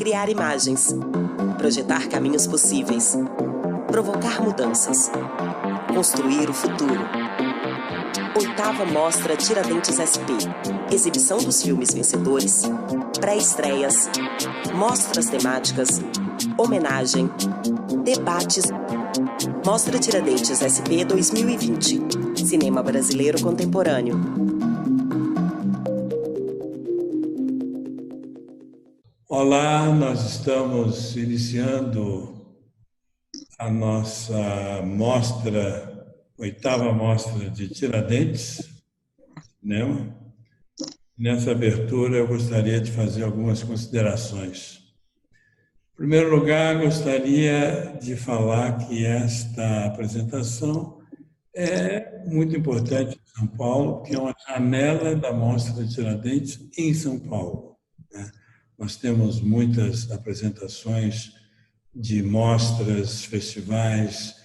Criar imagens, projetar caminhos possíveis, provocar mudanças, construir o futuro. 8ª Mostra Tiradentes SP. Exibição dos filmes vencedores, pré-estreias, mostras temáticas, homenagem, debates. Mostra Tiradentes SP 2020. Cinema brasileiro contemporâneo. Olá, nós estamos iniciando a nossa mostra, 8ª Mostra de Tiradentes, cinema. Nessa abertura eu gostaria de fazer algumas considerações. Em primeiro lugar, gostaria de falar que esta apresentação é muito importante em São Paulo, porque é uma janela da Mostra de Tiradentes em São Paulo, né? Nós temos muitas apresentações de mostras, festivais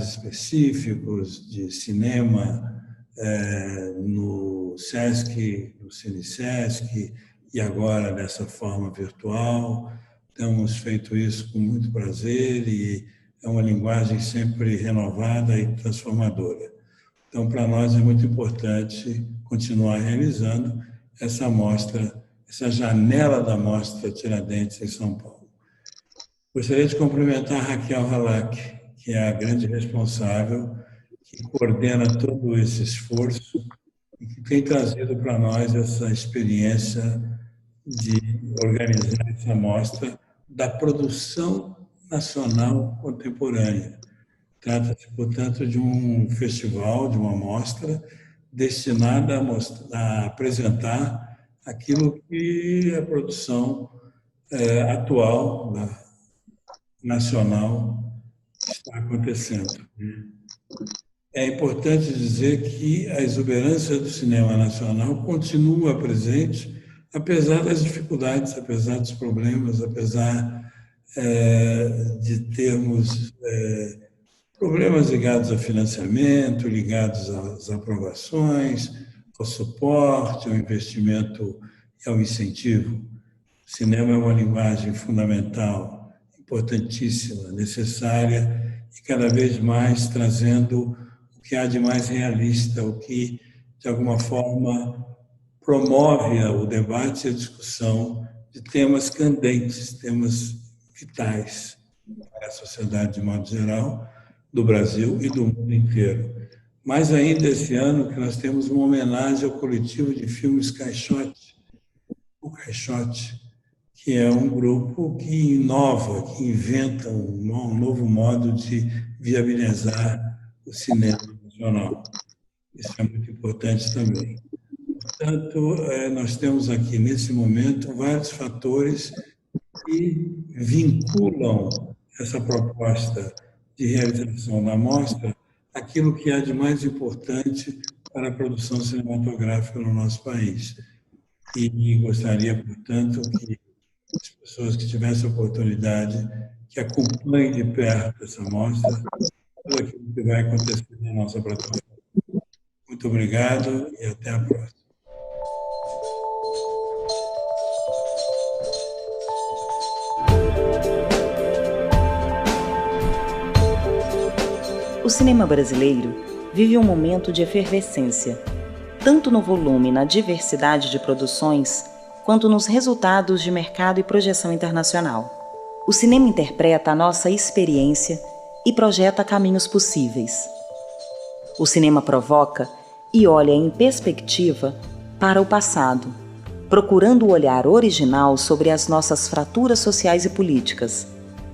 específicos de cinema no Sesc, no Cinesesc, e agora dessa forma virtual. Temos feito isso com muito prazer e é uma linguagem sempre renovada e transformadora. Então, para nós é muito importante continuar realizando essa mostra, essa janela da Mostra Tiradentes em São Paulo. Gostaria de cumprimentar a Raquel Halak, que é a grande responsável, que coordena todo esse esforço e que tem trazido para nós essa experiência de organizar essa mostra da produção nacional contemporânea. Trata-se, portanto, de um festival, de uma mostra destinada a apresentar aquilo que a produção atual, nacional, está acontecendo. É importante dizer que a exuberância do cinema nacional continua presente, apesar das dificuldades, apesar dos problemas, apesar de termos problemas ligados a financiamento, ligados às aprovações, ao suporte, ao investimento e ao incentivo. O cinema é uma linguagem fundamental, importantíssima, necessária e cada vez mais trazendo o que há de mais realista, o que, de alguma forma, promove o debate e a discussão de temas candentes, temas vitais para a sociedade de modo geral, do Brasil e do mundo inteiro. Mais ainda esse ano que nós temos uma homenagem ao coletivo de filmes Caixote, o Caixote, que é um grupo que inova, que inventa um novo modo de viabilizar o cinema nacional. Isso é muito importante também. Portanto, nós temos aqui, nesse momento, vários fatores que vinculam essa proposta de realização da mostra aquilo que há de mais importante para a produção cinematográfica no nosso país. E gostaria, portanto, que as pessoas que tivessem a oportunidade que acompanhem de perto essa mostra, tudo aquilo que vai acontecer na nossa plataforma. Muito obrigado e até a próxima. O cinema brasileiro vive um momento de efervescência, tanto no volume e na diversidade de produções, quanto nos resultados de mercado e projeção internacional. O cinema interpreta a nossa experiência e projeta caminhos possíveis. O cinema provoca e olha em perspectiva para o passado, procurando o olhar original sobre as nossas fraturas sociais e políticas,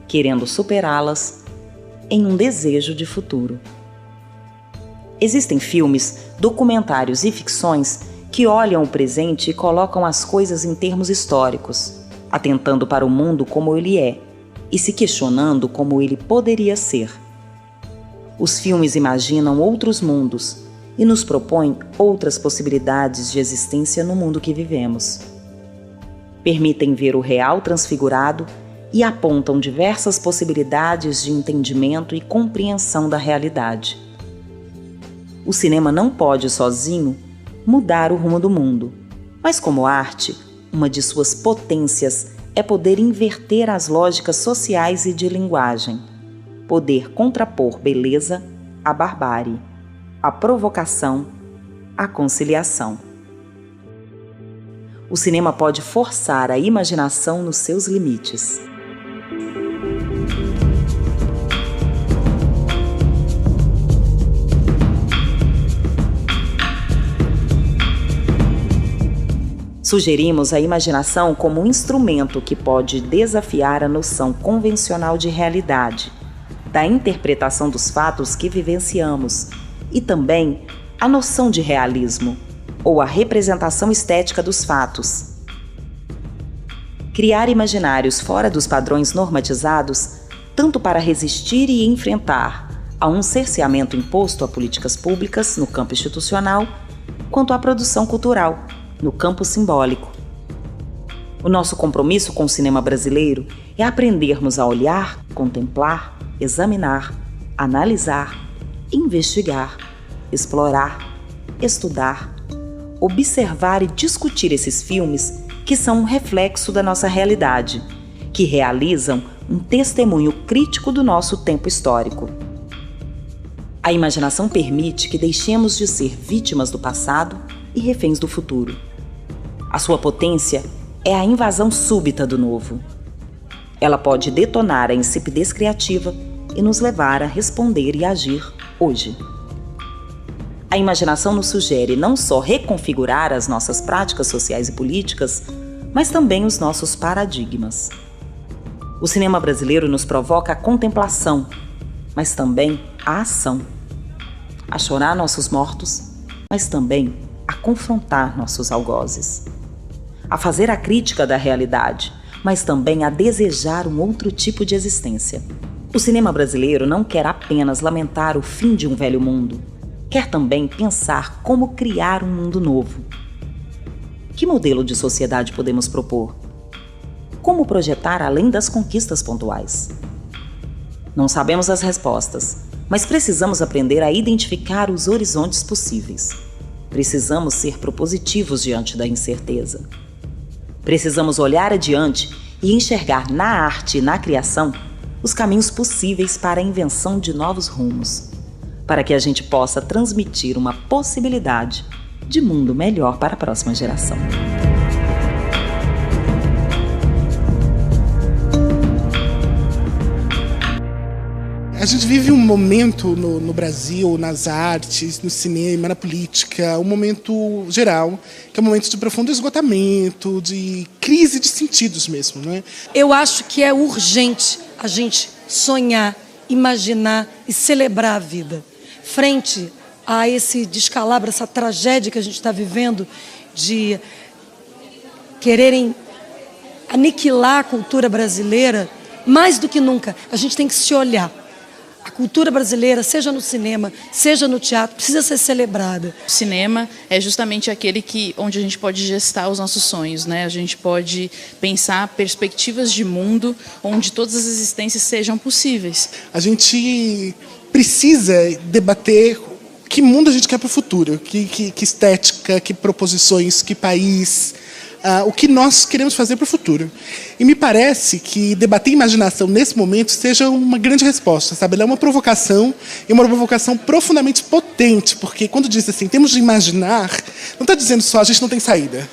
querendo superá-las em um desejo de futuro. Existem filmes, documentários e ficções que olham o presente e colocam as coisas em termos históricos, atentando para o mundo como ele é e se questionando como ele poderia ser. Os filmes imaginam outros mundos e nos propõem outras possibilidades de existência no mundo que vivemos. Permitem ver o real transfigurado e apontam diversas possibilidades de entendimento e compreensão da realidade. O cinema não pode, sozinho, mudar o rumo do mundo, mas como arte, uma de suas potências é poder inverter as lógicas sociais e de linguagem, poder contrapor beleza à barbárie, a provocação à conciliação. O cinema pode forçar a imaginação nos seus limites. Sugerimos a imaginação como um instrumento que pode desafiar a noção convencional de realidade, da interpretação dos fatos que vivenciamos e também a noção de realismo, ou a representação estética dos fatos. Criar imaginários fora dos padrões normatizados, tanto para resistir e enfrentar a um cerceamento imposto a políticas públicas no campo institucional, quanto à produção cultural, no campo simbólico. O nosso compromisso com o cinema brasileiro é aprendermos a olhar, contemplar, examinar, analisar, investigar, explorar, estudar, observar e discutir esses filmes que são um reflexo da nossa realidade, que realizam um testemunho crítico do nosso tempo histórico. A imaginação permite que deixemos de ser vítimas do passado e reféns do futuro. A sua potência é a invasão súbita do novo. Ela pode detonar a insipidez criativa e nos levar a responder e agir hoje. A imaginação nos sugere não só reconfigurar as nossas práticas sociais e políticas, mas também os nossos paradigmas. O cinema brasileiro nos provoca a contemplação, mas também a ação. A chorar nossos mortos, mas também a confrontar nossos algozes. A fazer a crítica da realidade, mas também a desejar um outro tipo de existência. O cinema brasileiro não quer apenas lamentar o fim de um velho mundo, quer também pensar como criar um mundo novo. Que modelo de sociedade podemos propor? Como projetar além das conquistas pontuais? Não sabemos as respostas, mas precisamos aprender a identificar os horizontes possíveis. Precisamos ser propositivos diante da incerteza. Precisamos olhar adiante e enxergar na arte e na criação os caminhos possíveis para a invenção de novos rumos, para que a gente possa transmitir uma possibilidade de mundo melhor para a próxima geração. A gente vive um momento no Brasil, nas artes, no cinema, na política, um momento geral, que é um momento de profundo esgotamento, de crise de sentidos mesmo, não é? Eu acho que é urgente a gente sonhar, imaginar e celebrar a vida. Frente a esse descalabro, essa tragédia que a gente está vivendo de quererem aniquilar a cultura brasileira, mais do que nunca, a gente tem que se olhar. A cultura brasileira, seja no cinema, seja no teatro, precisa ser celebrada. O cinema é justamente aquele onde a gente pode gestar os nossos sonhos, né? A gente pode pensar perspectivas de mundo onde todas as existências sejam possíveis. A gente precisa debater que mundo a gente quer para o futuro, que estética, que proposições, que país, o que nós queremos fazer para o futuro. E me parece que debater imaginação nesse momento seja uma grande resposta, sabe? Ela é uma provocação, e uma provocação profundamente potente, porque quando diz assim, temos de imaginar, não está dizendo só a gente não tem saída.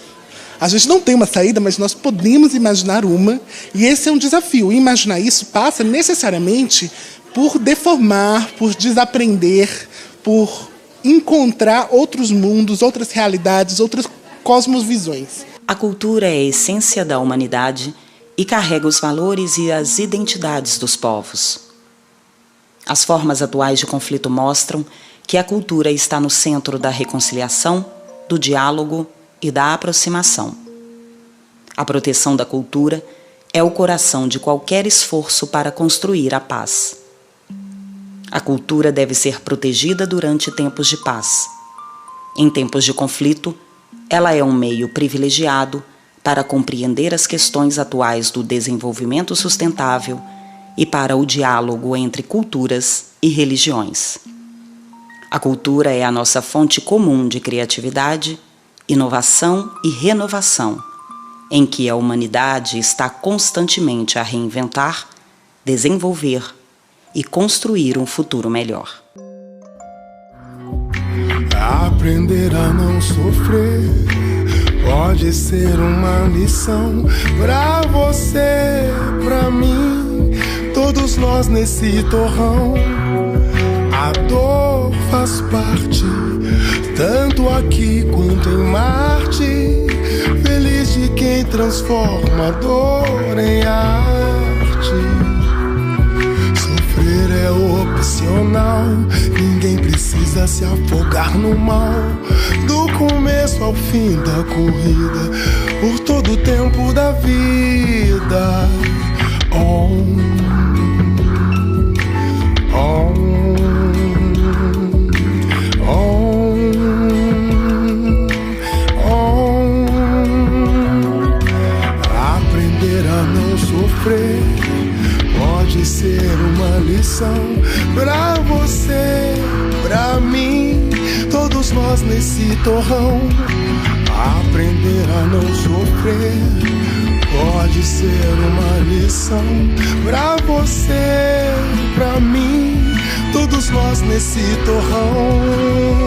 A gente não tem uma saída, mas nós podemos imaginar uma, e esse é um desafio. E imaginar isso passa necessariamente por deformar, por desaprender, por encontrar outros mundos, outras realidades, outras cosmovisões. A cultura é a essência da humanidade e carrega os valores e as identidades dos povos. As formas atuais de conflito mostram que a cultura está no centro da reconciliação, do diálogo e da aproximação. A proteção da cultura é o coração de qualquer esforço para construir a paz. A cultura deve ser protegida durante tempos de paz. Em tempos de conflito, ela é um meio privilegiado para compreender as questões atuais do desenvolvimento sustentável e para o diálogo entre culturas e religiões. A cultura é a nossa fonte comum de criatividade, inovação e renovação. em que a humanidade está constantemente a reinventar, desenvolver e construir um futuro melhor. Aprender a não sofrer pode ser uma lição pra você, pra mim, todos nós nesse torrão. A dor faz parte, tanto aqui quanto em Marte. Feliz de quem transforma a dor em arte. Sofrer é opcional, ninguém precisa se afogar no mal. Do começo ao fim da corrida, por todo o tempo da vida. Aprender a não sofrer pode ser uma lição pra você, pra mim, todos nós nesse torrão. Aprender a não sofrer pode ser uma lição pra você, pra mim, todos nós nesse torrão.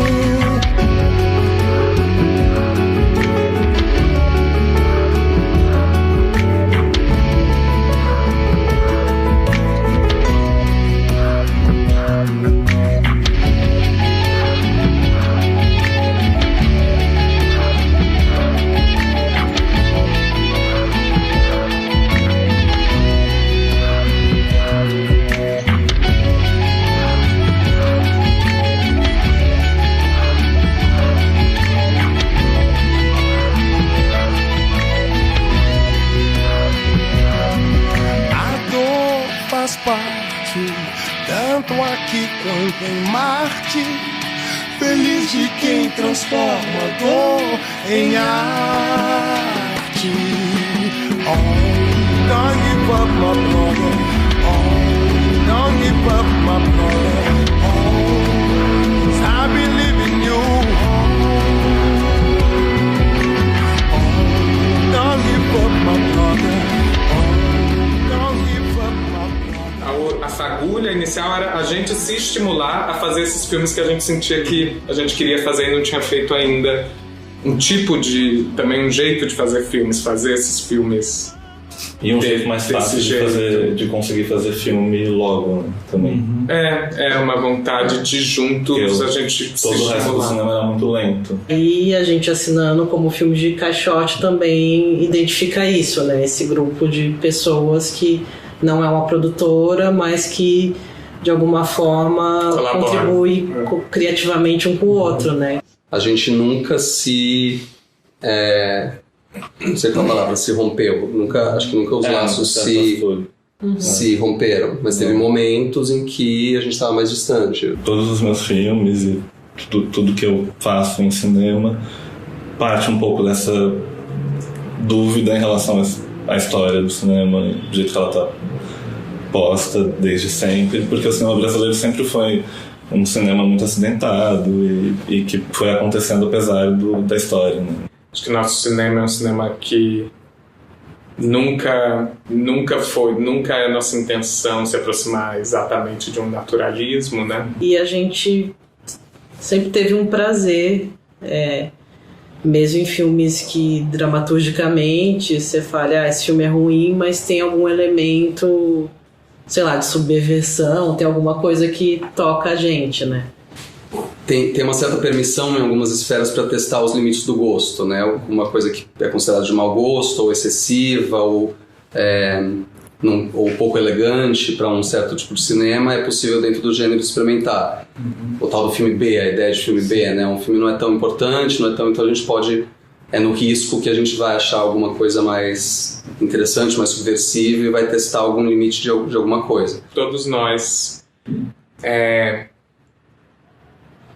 Tanto aqui quanto em Marte. Feliz de quem transforma a dor em arte. Don't give up, my brother. Don't give up, my brother. 'Cause I believe in you. Don't give up, my brother. A fagulha inicial era a gente se estimular a fazer esses filmes que a gente sentia que a gente queria fazer e não tinha feito ainda. Também um jeito de fazer filmes, fazer esses filmes. E um jeito mais fácil de conseguir fazer filme logo, né, também. É uma vontade de juntos a gente todo o resto do cinema era muito lento. E a gente assinando como filme de caixote também identifica isso, né? Esse grupo de pessoas que não é uma produtora, mas que de alguma forma contribui criativamente um com o outro, né? A gente nunca se... não sei qual a palavra, se rompeu. Acho que nunca os laços se romperam. Mas teve momentos em que a gente estava mais distante. Todos os meus filmes e tudo que eu faço em cinema parte um pouco dessa dúvida em relação à história do cinema, do jeito que ela está posta desde sempre, porque o cinema brasileiro sempre foi um cinema muito acidentado e que foi acontecendo apesar da história, né? Acho que nosso cinema é um cinema que nunca é a nossa intenção se aproximar exatamente de um naturalismo, né? E a gente sempre teve um prazer, mesmo em filmes que dramaturgicamente você fala, esse filme é ruim, mas tem algum elemento, sei lá, de subversão, tem alguma coisa que toca a gente, né? Tem uma certa permissão em algumas esferas para testar os limites do gosto, né? Uma coisa que é considerada de mau gosto, ou excessiva, ou pouco elegante para um certo tipo de cinema, é possível dentro do gênero experimentar. O tal do filme B, a ideia de filme B, né? Um filme não é tão importante, então a gente pode... É no risco que a gente vai achar alguma coisa mais interessante, mais subversiva e vai testar algum limite de alguma coisa. Todos nós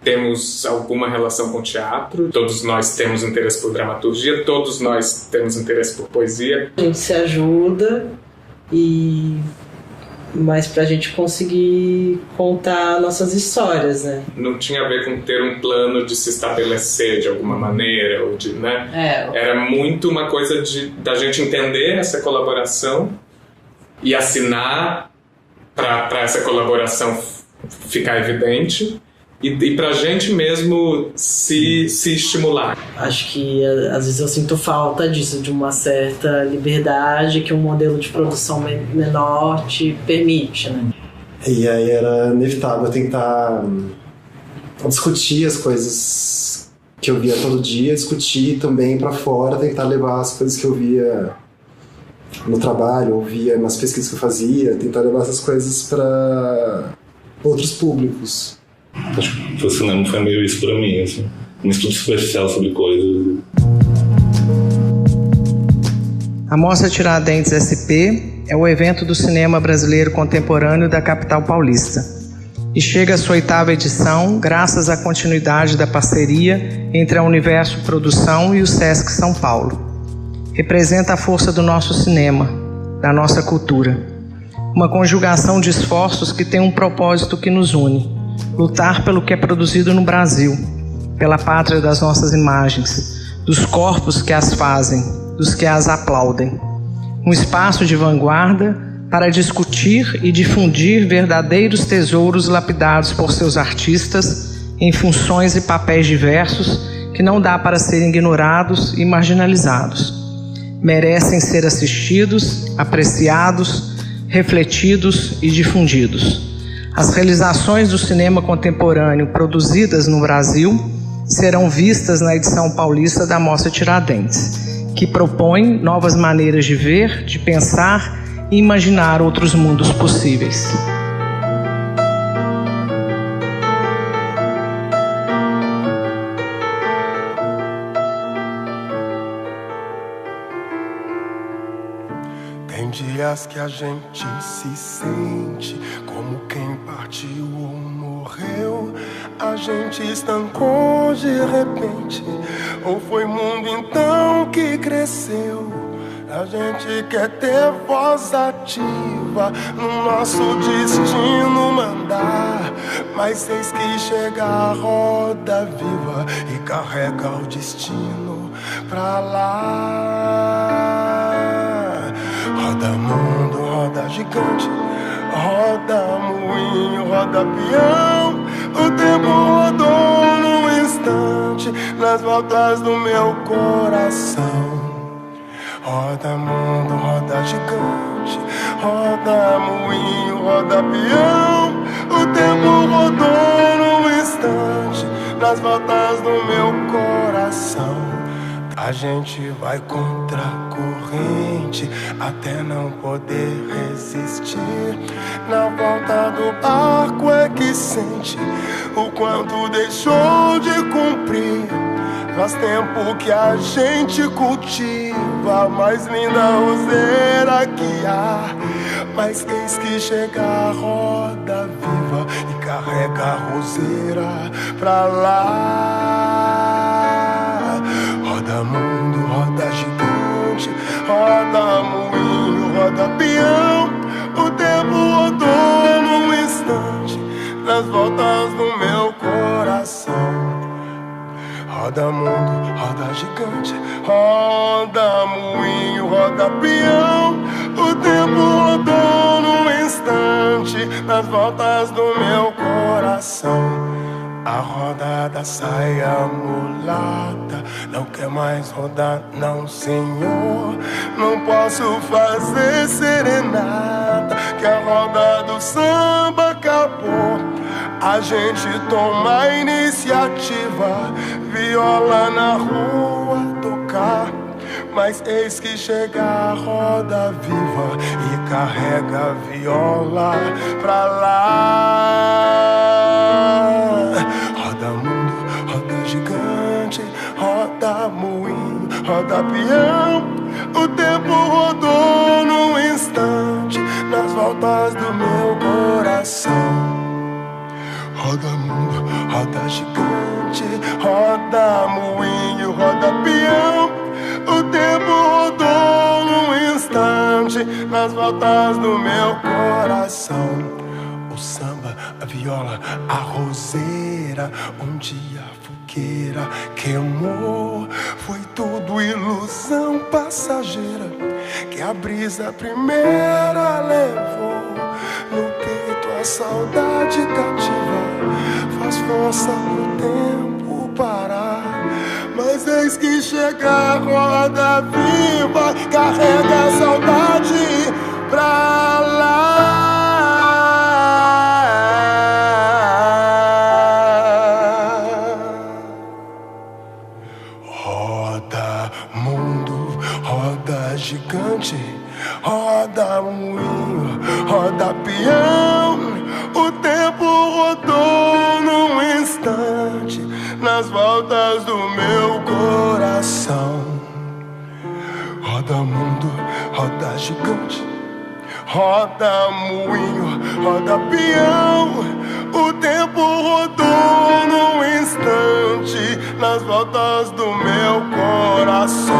temos alguma relação com teatro, todos nós temos interesse por dramaturgia, todos nós temos interesse por poesia. A gente se ajuda e mas pra gente conseguir contar nossas histórias, né? Não tinha a ver com ter um plano de se estabelecer de alguma maneira, ou de, né? Era muito uma coisa da gente entender essa colaboração e assinar para essa colaboração ficar evidente e pra gente mesmo se estimular. Acho que às vezes eu sinto falta disso, de uma certa liberdade que um modelo de produção menor te permite, né? E aí era inevitável tentar discutir as coisas que eu via todo dia, discutir também para fora, tentar levar as coisas que eu via no trabalho, ou via nas pesquisas que eu fazia, tentar levar essas coisas para outros públicos. Acho que o cinema foi meio isso pra mim, assim. Um estudo superficial sobre coisas. A Mostra Tiradentes SP é o evento do cinema brasileiro contemporâneo da capital paulista. E chega à sua 8ª edição graças à continuidade da parceria entre a Universo Produção e o Sesc São Paulo. Representa a força do nosso cinema, da nossa cultura. Uma conjugação de esforços que tem um propósito que nos une: lutar pelo que é produzido no Brasil, pela pátria das nossas imagens, dos corpos que as fazem, dos que as aplaudem. Um espaço de vanguarda para discutir e difundir verdadeiros tesouros lapidados por seus artistas em funções e papéis diversos que não dá para serem ignorados e marginalizados. Merecem ser assistidos, apreciados, refletidos e difundidos. As realizações do cinema contemporâneo produzidas no Brasil serão vistas na edição paulista da Mostra Tiradentes, que propõe novas maneiras de ver, de pensar e imaginar outros mundos possíveis. Tem dias que a gente se sente como quem partiu ou morreu. A gente estancou de repente, ou foi mundo então que cresceu. A gente quer ter voz ativa no nosso destino mandar, mas eis que chega a roda viva e carrega o destino pra lá. Roda mundo, roda gigante, roda moinho, roda peão. O tempo rodou num instante nas voltas do meu coração. Roda mundo, roda gigante, roda moinho, roda peão. O tempo rodou num instante nas voltas do meu coração. A gente vai contra a corrente até não poder resistir. Na volta do barco é que sente o quanto deixou de cumprir. Faz tempo que a gente cultiva a mais linda roseira que há, mas eis que chega a roda viva e carrega a roseira pra lá. Roda mundo, roda gigante, roda moinho, roda peão. O tempo rodou num instante nas voltas do meu coração. Roda mundo, roda gigante, roda moinho, roda peão. O tempo rodou num instante nas voltas do meu coração. A roda da saia mulata não quer mais rodar, não senhor. Não posso fazer serenata, que a roda do samba acabou. A gente toma a iniciativa, viola na rua tocar, mas eis que chega a roda viva e carrega a viola pra lá. Roda mundo, roda gigante, roda moinho, roda peão. O tempo rodou num instante nas voltas do meu coração. Roda mundo, roda gigante, roda moinho, roda peão. O tempo rodou num instante nas nas voltas do meu coração. O samba, a viola, a roseira, um dia a fogueira queimou. Foi tudo ilusão passageira que a brisa primeira levou. No peito a saudade cativa faz força pro tempo parar. Mas eis que chega a roda viva, carrega a saudade pra lá. Roda mundo, roda gigante, roda moinho, roda peão. O tempo rodou num instante nas voltas do meu coração. Roda mundo, roda gigante, roda moinho, roda peão. O tempo rodou num instante nas voltas do meu coração.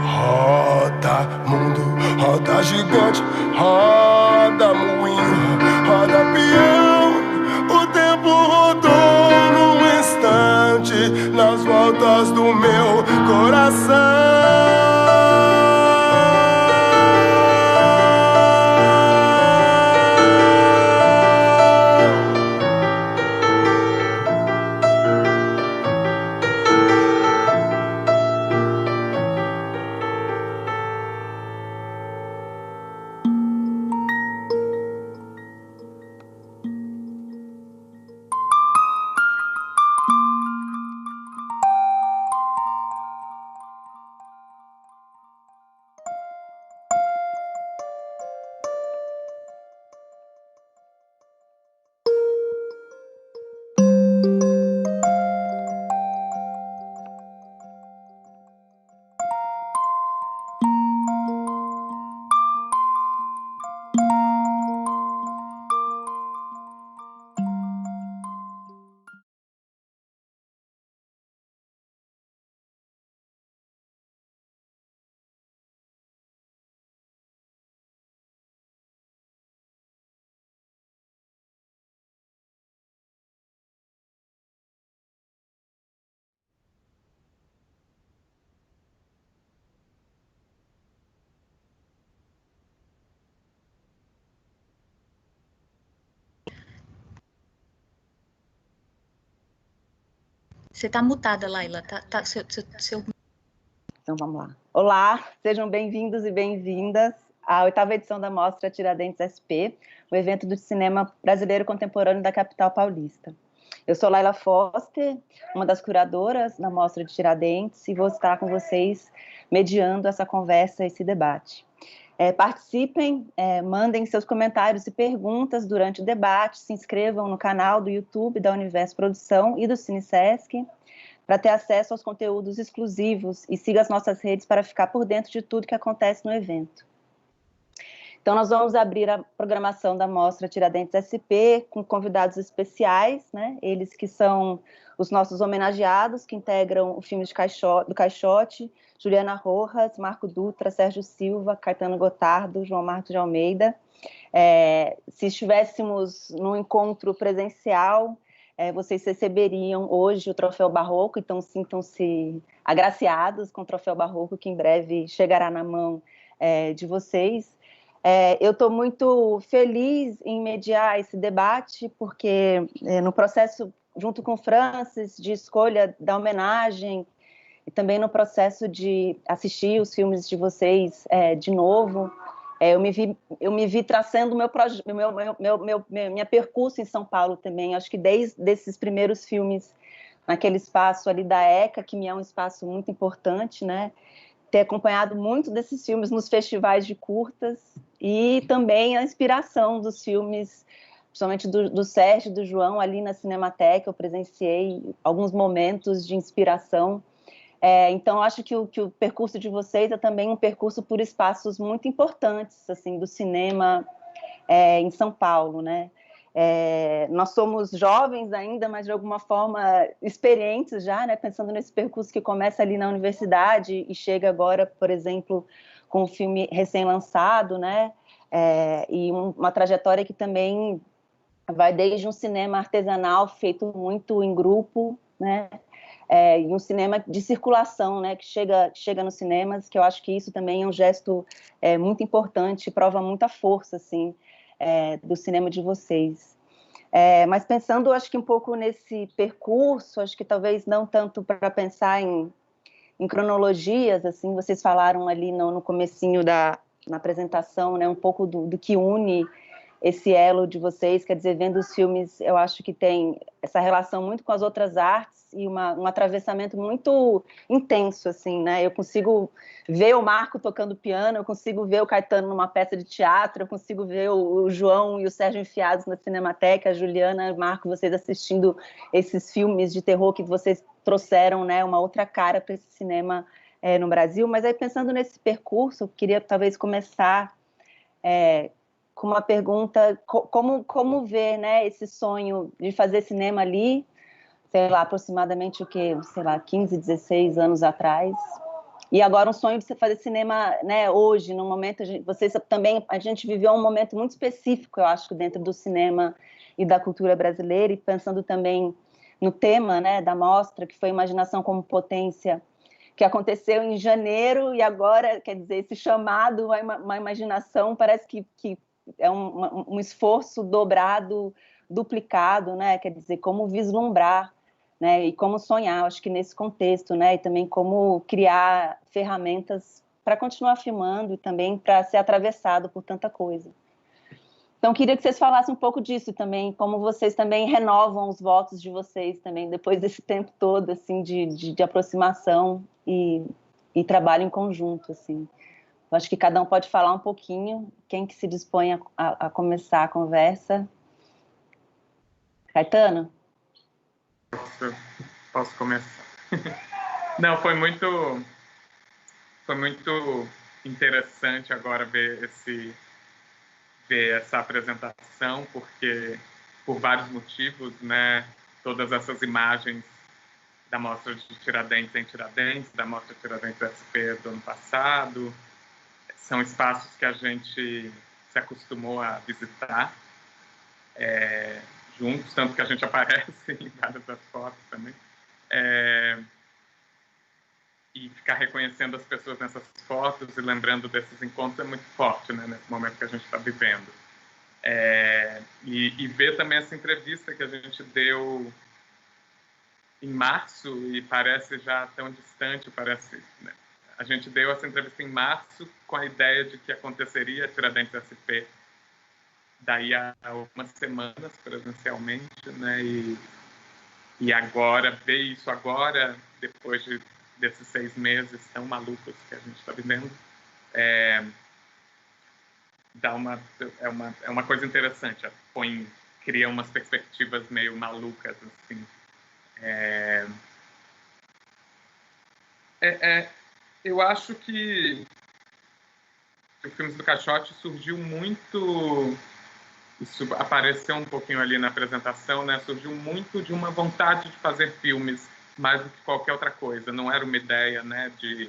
Roda mundo, roda gigante, roda moinho, roda peão. O tempo rodou num instante nas voltas do meu coração. Você tá mutada, Laila. Seu... Então vamos lá. Olá, sejam bem-vindos e bem-vindas à 8ª edição da Mostra Tiradentes SP, o evento do cinema brasileiro contemporâneo da capital paulista. Eu sou Laila Foster, uma das curadoras da Mostra de Tiradentes, e vou estar com vocês mediando essa conversa, esse debate. Participem, mandem seus comentários e perguntas durante o debate, se inscrevam no canal do YouTube da Universo Produção e do CineSesc, para ter acesso aos conteúdos exclusivos, e siga as nossas redes para ficar por dentro de tudo que acontece no evento. Então, nós vamos abrir a programação da Mostra Tiradentes SP com convidados especiais, né? Eles que são os nossos homenageados, que integram o filme do Caixote, Juliana Rojas, Marco Dutra, Sérgio Silva, Caetano Gotardo, João Marcos de Almeida. Se estivéssemos num encontro presencial, vocês receberiam hoje o Troféu Barroco, então sintam-se agraciados com o Troféu Barroco, que em breve chegará na mão de vocês. Eu estou muito feliz em mediar esse debate, porque no processo, junto com o Francis, de escolha da homenagem, e também no processo de assistir os filmes de vocês de novo, eu me vi traçando minha percurso em São Paulo também. Acho que desde esses primeiros filmes, naquele espaço ali da ECA, que me é um espaço muito importante, né? Ter acompanhado muito desses filmes nos festivais de curtas, e também a inspiração dos filmes, principalmente do Sérgio e do João, ali na Cinemateca. Eu presenciei alguns momentos de inspiração. Então, acho que o percurso de vocês é também um percurso por espaços muito importantes, assim, do cinema em São Paulo, né? Nós somos jovens ainda, mas de alguma forma experientes já, né? Pensando nesse percurso que começa ali na universidade e chega agora, por exemplo, com o filme recém-lançado, né? E uma trajetória que também vai desde um cinema artesanal feito muito em grupo, né? E um cinema de circulação, né? Que chega nos cinemas, que eu acho que isso também é um gesto muito importante, prova muita força, assim, do cinema de vocês. Mas pensando, acho que um pouco nesse percurso, acho que talvez não tanto para pensar em cronologias, assim, vocês falaram ali no comecinho na apresentação, né, um pouco do que une esse elo de vocês, quer dizer, vendo os filmes, eu acho que tem essa relação muito com as outras artes e um atravessamento muito intenso, assim, né, eu consigo ver o Marco tocando piano, eu consigo ver o Caetano numa peça de teatro, eu consigo ver o João e o Sérgio enfiados na Cinemateca, a Juliana, o Marco, vocês assistindo esses filmes de terror que vocês trouxeram, né, uma outra cara para esse cinema no Brasil. Mas aí, pensando nesse percurso, eu queria talvez começar com uma pergunta, como ver, né, esse sonho de fazer cinema ali, sei lá, aproximadamente 15, 16 anos atrás, e agora um sonho de você fazer cinema, né, hoje, no momento, a gente viveu um momento muito específico, eu acho, dentro do cinema e da cultura brasileira, e pensando também no tema, né, da mostra, que foi Imaginação como Potência, que aconteceu em janeiro, e agora, quer dizer, esse chamado a uma imaginação parece que é um esforço dobrado, duplicado, né, quer dizer, como vislumbrar, né, e como sonhar, acho que nesse contexto, né, e também como criar ferramentas para continuar filmando e também para ser atravessado por tanta coisa. Então, queria que vocês falassem um pouco disso também, como vocês também renovam os votos de vocês também, depois desse tempo todo, assim, de aproximação e trabalho em conjunto, assim. Eu acho que cada um pode falar um pouquinho, quem que se dispõe a começar a conversa. Caetano? Posso começar. Não, foi muito interessante agora ver essa apresentação, porque por vários motivos, né, todas essas imagens da Mostra de Tiradentes em Tiradentes, da Mostra Tiradentes SP do ano passado, são espaços que a gente se acostumou a visitar juntos, tanto que a gente aparece em várias das fotos também. E ficar reconhecendo as pessoas nessas fotos e lembrando desses encontros é muito forte, né, nesse momento que a gente está vivendo. E ver também essa entrevista que a gente deu em março, e parece já tão distante, né? A gente deu essa entrevista em março com a ideia de que aconteceria Tiradentes SP daí a algumas semanas presencialmente, né? E agora, ver isso agora, depois desses 6 meses tão malucos que a gente está vivendo, é uma coisa interessante, cria umas perspectivas meio malucas, assim. Eu acho que o Filmes do Caixote surgiu muito, isso apareceu um pouquinho ali na apresentação, né? Surgiu muito de uma vontade de fazer filmes mais do que qualquer outra coisa. Não era uma ideia, né, de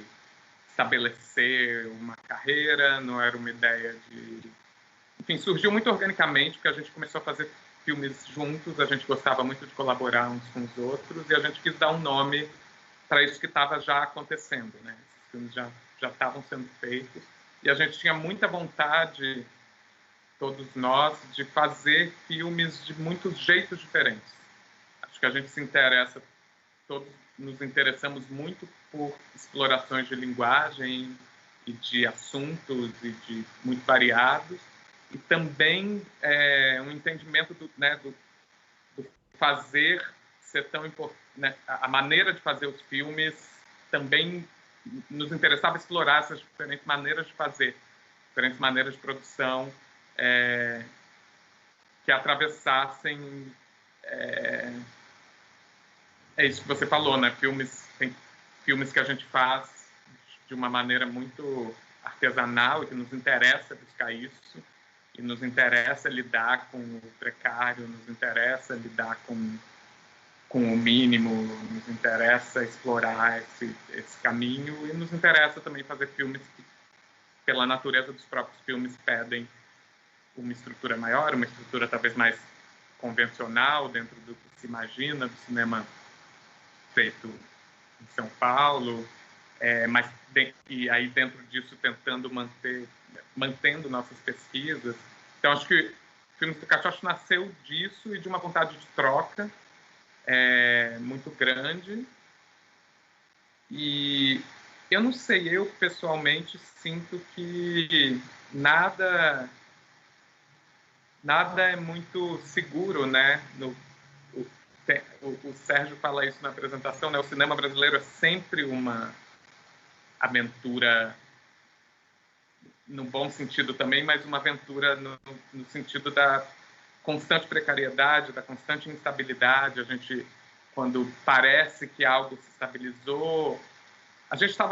estabelecer uma carreira, não era uma ideia de... Enfim, surgiu muito organicamente, porque a gente começou a fazer filmes juntos, a gente gostava muito de colaborar uns com os outros, e a gente quis dar um nome para isso que estava já acontecendo, né? Esses filmes já estavam sendo feitos, e a gente tinha muita vontade, todos nós, de fazer filmes de muitos jeitos diferentes. Acho que a gente se interessa, todos nos interessamos muito por explorações de linguagem e de assuntos e de muito variados, e também um entendimento do fazer ser tão importante, né? A maneira de fazer os filmes também nos interessava explorar essas diferentes maneiras de fazer, diferentes maneiras de produção, que atravessassem isso que você falou, né? Tem filmes que a gente faz de uma maneira muito artesanal e que nos interessa buscar isso, e nos interessa lidar com o precário, nos interessa lidar com o mínimo, nos interessa explorar esse caminho, e nos interessa também fazer filmes pela natureza dos próprios filmes, pedem uma estrutura maior, uma estrutura talvez mais convencional dentro do que se imagina do cinema feito em São Paulo, e aí dentro disso tentando mantendo nossas pesquisas. Então acho que Filmes do Caixote nasceu disso e de uma vontade de troca muito grande. E eu não sei, eu pessoalmente sinto que nada é muito seguro, né? O Sérgio fala isso na apresentação, né? O cinema brasileiro é sempre uma aventura, no bom sentido também, mas uma aventura no sentido da constante precariedade, da constante instabilidade. A gente, quando parece que algo se estabilizou,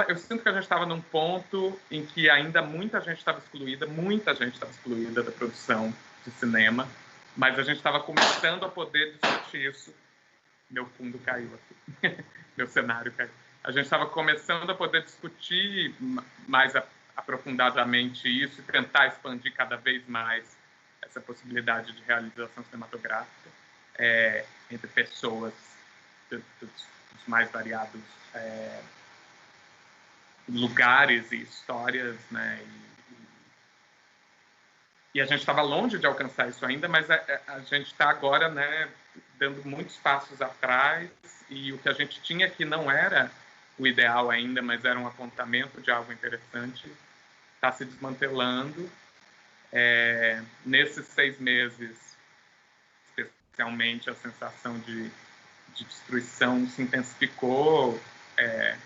eu sinto que a gente estava num ponto em que ainda muita gente estava excluída da produção de cinema, mas a gente estava começando a poder discutir isso. Meu fundo caiu aqui, meu cenário caiu. A gente estava começando a poder discutir mais aprofundadamente isso e tentar expandir cada vez mais essa possibilidade de realização cinematográfica entre pessoas dos mais variados lugares e histórias, né? E a gente estava longe de alcançar isso ainda, mas a gente está agora, né, dando muitos passos atrás, e o que a gente tinha aqui não era o ideal ainda, mas era um apontamento de algo interessante, está se desmantelando. Nesses 6 meses, especialmente, a sensação de destruição se intensificou. A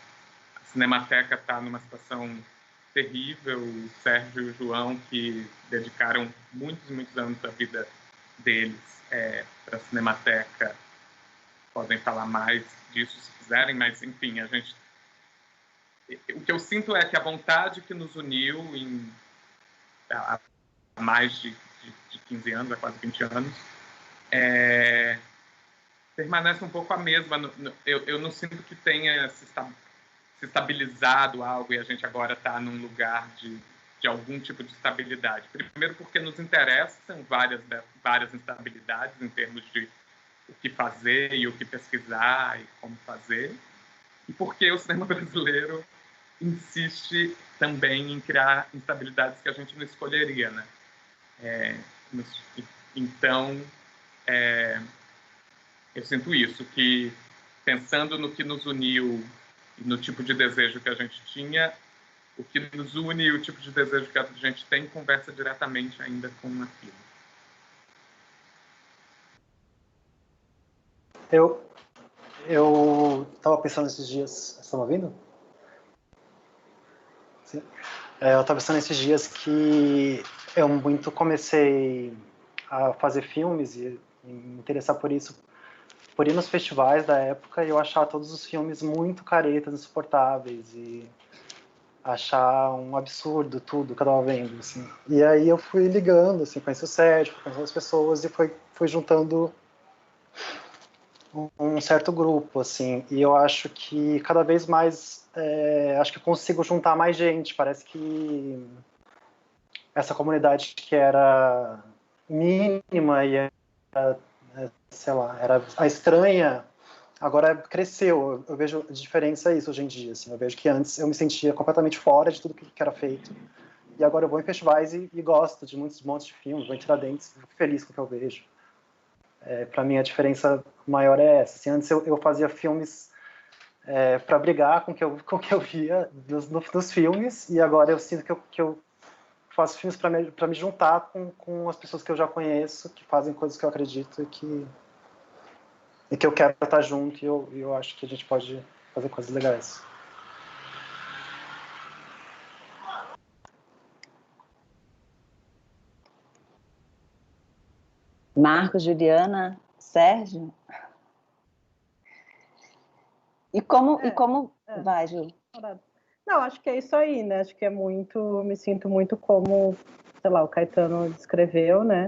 Cinemateca está numa situação terrível. O Sérgio e o João, que dedicaram muitos anos da vida deles para a Cinemateca, podem falar mais disso se quiserem, mas, enfim, o que eu sinto é que a vontade que nos uniu há mais de 15 anos, há quase 20 anos, permanece um pouco a mesma. Eu não sinto que tenha se estabilizado algo e a gente agora está num lugar de algum tipo de estabilidade. Primeiro porque nos interessam várias instabilidades em termos de o que fazer e o que pesquisar e como fazer, e porque o cinema brasileiro insiste também em criar instabilidades que a gente não escolheria, né? Então, eu sinto isso, que pensando no que nos uniu e no tipo de desejo que a gente tinha, o que nos une e o tipo de desejo que a gente tem conversa diretamente ainda com aquilo. Eu estava pensando esses dias... Vocês estão ouvindo? Sim. Eu estava pensando esses dias que eu muito comecei a fazer filmes e me interessar por isso, por ir nos festivais da época e eu achar todos os filmes muito caretas, insuportáveis e achar um absurdo tudo que eu estava vendo, assim. E aí eu fui ligando, assim, conheci o Sérgio, conheci as pessoas e fui juntando um certo grupo, assim, e eu acho que cada vez mais acho que eu consigo juntar mais gente. Parece que essa comunidade que era mínima e era, sei lá, era a estranha, agora cresceu. Eu vejo a diferença isso hoje em dia, assim. Eu vejo que antes eu me sentia completamente fora de tudo que era feito, e agora eu vou em festivais e gosto de muitos montes de filmes, vou em Tiradentes, fico feliz com o que eu vejo. Para mim a diferença maior é essa. Assim, antes eu fazia filmes para brigar com o que eu via dos filmes, e agora eu sinto que eu faço filmes para me juntar com as pessoas que eu já conheço, que fazem coisas que eu acredito e que eu quero estar junto, e eu acho que a gente pode fazer coisas legais. Marcos, Juliana, Sérgio. E como vai, Ju? Não, acho que é isso aí, né? Acho que me sinto muito como, sei lá, o Caetano descreveu, né?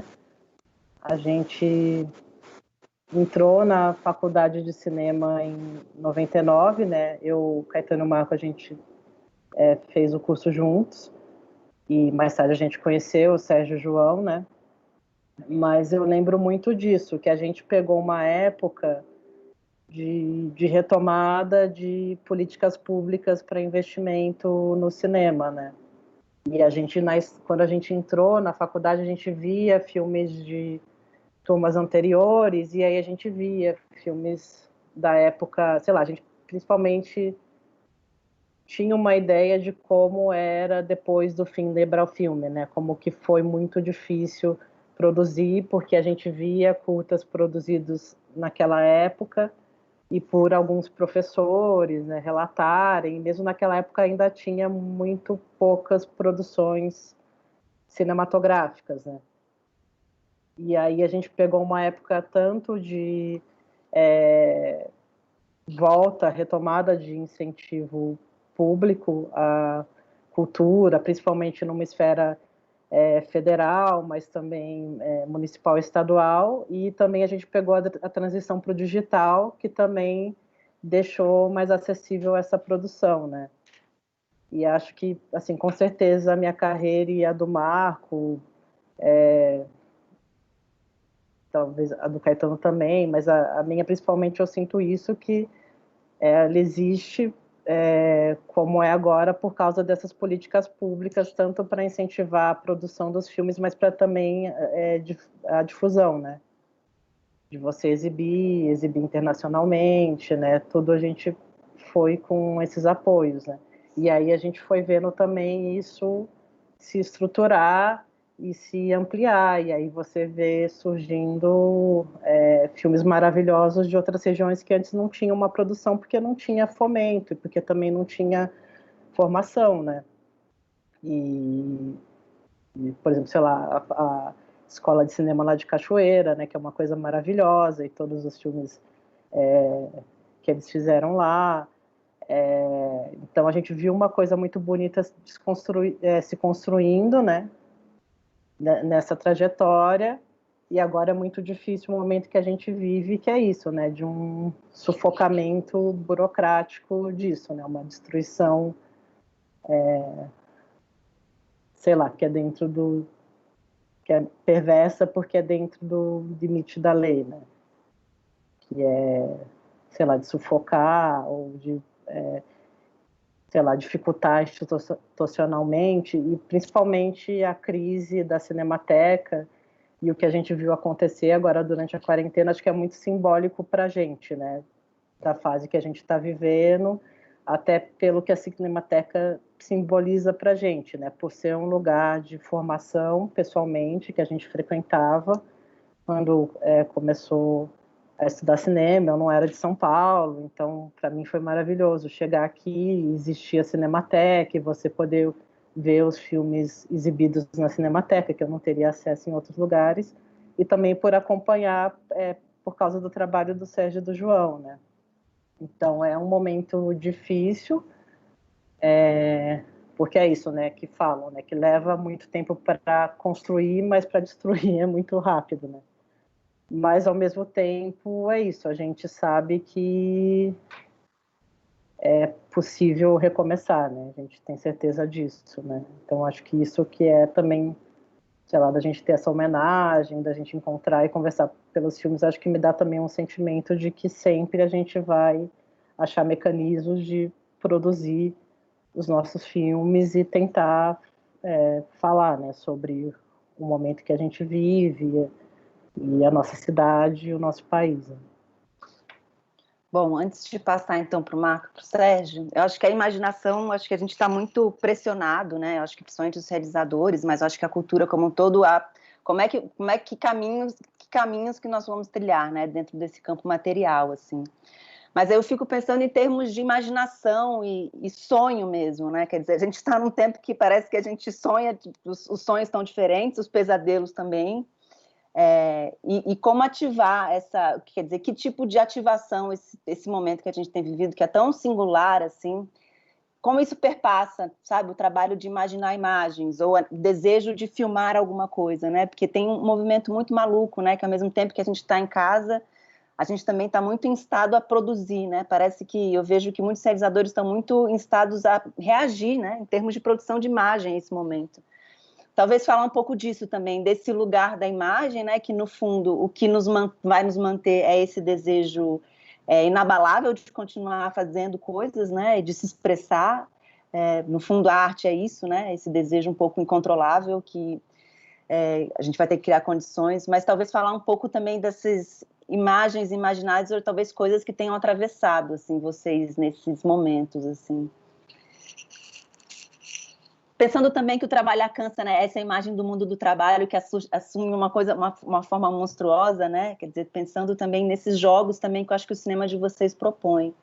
A gente entrou na faculdade de cinema em 99, né? Eu, Caetano e o Marco, a gente fez o curso juntos. e mais tarde a gente conheceu o Sérgio João, né? Mas eu lembro muito disso, que a gente pegou uma época de retomada de políticas públicas para investimento no cinema, né? E a gente, quando a gente entrou na faculdade, a gente via filmes de turmas anteriores, e aí a gente via filmes da época, sei lá, a gente principalmente tinha uma ideia de como era depois do fim de Brau-Filme, né? Como que foi muito difícil produzir, porque a gente via curtas produzidos naquela época e por alguns professores, né, relatarem. Mesmo naquela época ainda tinha muito poucas produções cinematográficas, né? E aí a gente pegou uma época tanto de volta, retomada de incentivo público à cultura, principalmente numa esfera federal, mas também municipal e estadual, e também a gente pegou a transição para o digital, que também deixou mais acessível essa produção, né? E acho que, assim, com certeza a minha carreira e a do Marco, talvez a do Caetano também, mas a minha principalmente eu sinto isso, que ela existe como é agora por causa dessas políticas públicas, tanto para incentivar a produção dos filmes, mas para também a difusão, né? De você exibir internacionalmente, né? Tudo a gente foi com esses apoios, né? E aí a gente foi vendo também isso se estruturar e se ampliar, e aí você vê surgindo filmes maravilhosos de outras regiões que antes não tinham uma produção, porque não tinha fomento, e porque também não tinha formação, né? E por exemplo, sei lá, a Escola de Cinema lá de Cachoeira, né, que é uma coisa maravilhosa, e todos os filmes que eles fizeram lá. Então a gente viu uma coisa muito bonita se construindo, né, nessa trajetória, e agora é muito difícil o momento que a gente vive, que é isso, né, de um sufocamento burocrático disso, né, uma destruição, sei lá, que é dentro do... que é perversa porque é dentro do limite da lei, né, que é, sei lá, de sufocar ou de... sei lá, dificultar institucionalmente, e principalmente a crise da Cinemateca e o que a gente viu acontecer agora durante a quarentena, acho que é muito simbólico para a gente, né, da fase que a gente está vivendo, até pelo que a Cinemateca simboliza para a gente, né, por ser um lugar de formação, pessoalmente, que a gente frequentava quando começou a estudar cinema. Eu não era de São Paulo, então para mim foi maravilhoso chegar aqui, existia a Cinemateca, e você poder ver os filmes exibidos na Cinemateca, que eu não teria acesso em outros lugares, e também por acompanhar por causa do trabalho do Sérgio e do João, né? Então é um momento difícil, porque é isso, né, que falam, né, que leva muito tempo para construir, mas para destruir é muito rápido, né? Mas, ao mesmo tempo, é isso. A gente sabe que é possível recomeçar, né? A gente tem certeza disso, né? Então, acho que isso que é também, sei lá, da gente ter essa homenagem, da gente encontrar e conversar pelos filmes, acho que me dá também um sentimento de que sempre a gente vai achar mecanismos de produzir os nossos filmes e tentar falar, né, sobre o momento que a gente vive, e a nossa cidade e o nosso país. Bom, antes de passar então para o Marco, para o Sérgio, eu acho que a imaginação, acho que a gente está muito pressionado, né? Eu acho que principalmente os realizadores, mas eu acho que a cultura como um todo, que caminhos que nós vamos trilhar, né? Dentro desse campo material, assim. Mas eu fico pensando em termos de imaginação e sonho mesmo, né? Quer dizer, a gente está num tempo que parece que a gente sonha, os sonhos estão diferentes, os pesadelos também. E como ativar essa, quer dizer, que tipo de ativação esse momento que a gente tem vivido, que é tão singular assim, como isso perpassa, sabe, o trabalho de imaginar imagens, ou o desejo de filmar alguma coisa, né, porque tem um movimento muito maluco, né, que ao mesmo tempo que a gente está em casa, a gente também está muito instado a produzir, né, parece que eu vejo que muitos realizadores estão muito instados a reagir, né, em termos de produção de imagem nesse momento. talvez falar um pouco disso também, desse lugar da imagem, né, que no fundo o que vai nos manter é esse desejo inabalável de continuar fazendo coisas, né, de se expressar. No fundo, a arte é isso, né, esse desejo um pouco incontrolável que a gente vai ter que criar condições, mas talvez falar um pouco também dessas imagens imaginárias ou talvez coisas que tenham atravessado assim vocês nesses momentos assim. Pensando também que o trabalhar cansa, né? Essa imagem do mundo do trabalho que assume uma forma monstruosa, né? Quer dizer, pensando também nesses jogos também que eu acho que o cinema de vocês propõe.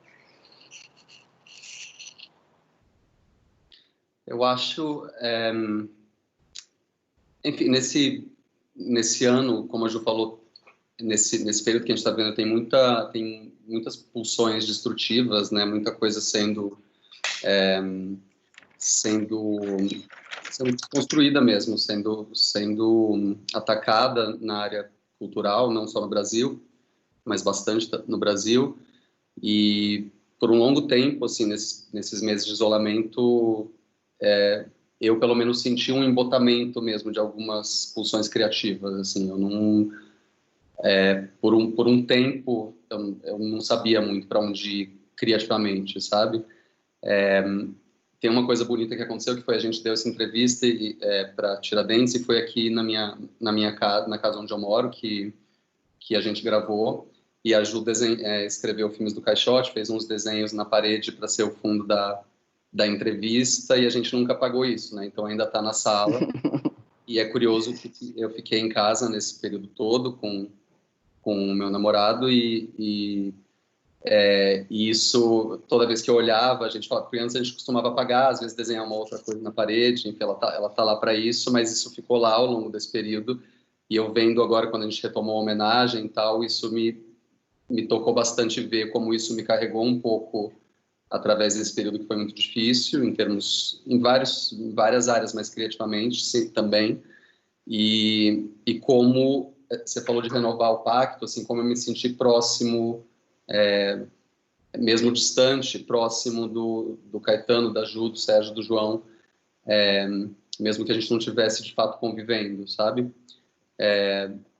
Eu acho, enfim, nesse ano, como a Ju falou, nesse período que a gente está vendo, tem muitas pulsões destrutivas, né? Muita coisa sendo construída mesmo, sendo atacada na área cultural, não só no Brasil, mas bastante no Brasil. E por um longo tempo, assim, nesses meses de isolamento, eu pelo menos senti um embotamento mesmo de algumas pulsões criativas, assim. Eu não por um tempo eu não sabia muito para onde ir criativamente, sabe? Tem uma coisa bonita que aconteceu, que foi a gente deu essa entrevista para Tiradentes, e foi aqui na casa onde eu moro que a gente gravou, e a Ju escreveu filmes do Caixote, fez uns desenhos na parede para ser o fundo da entrevista, e a gente nunca apagou isso, né? Então ainda está na sala. E é curioso que eu fiquei em casa nesse período todo com o meu namorado, e isso, toda vez que eu olhava, a gente falava, porque antes a gente costumava apagar, às vezes desenhar uma outra coisa na parede, enfim, ela tá lá para isso, mas isso ficou lá ao longo desse período, e eu vendo agora, quando a gente retomou a homenagem e tal, isso me tocou bastante ver como isso me carregou um pouco através desse período que foi muito difícil, em várias áreas, mas criativamente sim, também, e como você falou de renovar o pacto, assim, como eu me senti próximo, mesmo distante, próximo do Caetano, da Ju, do Sérgio, do João, mesmo que a gente não tivesse de fato convivendo, sabe?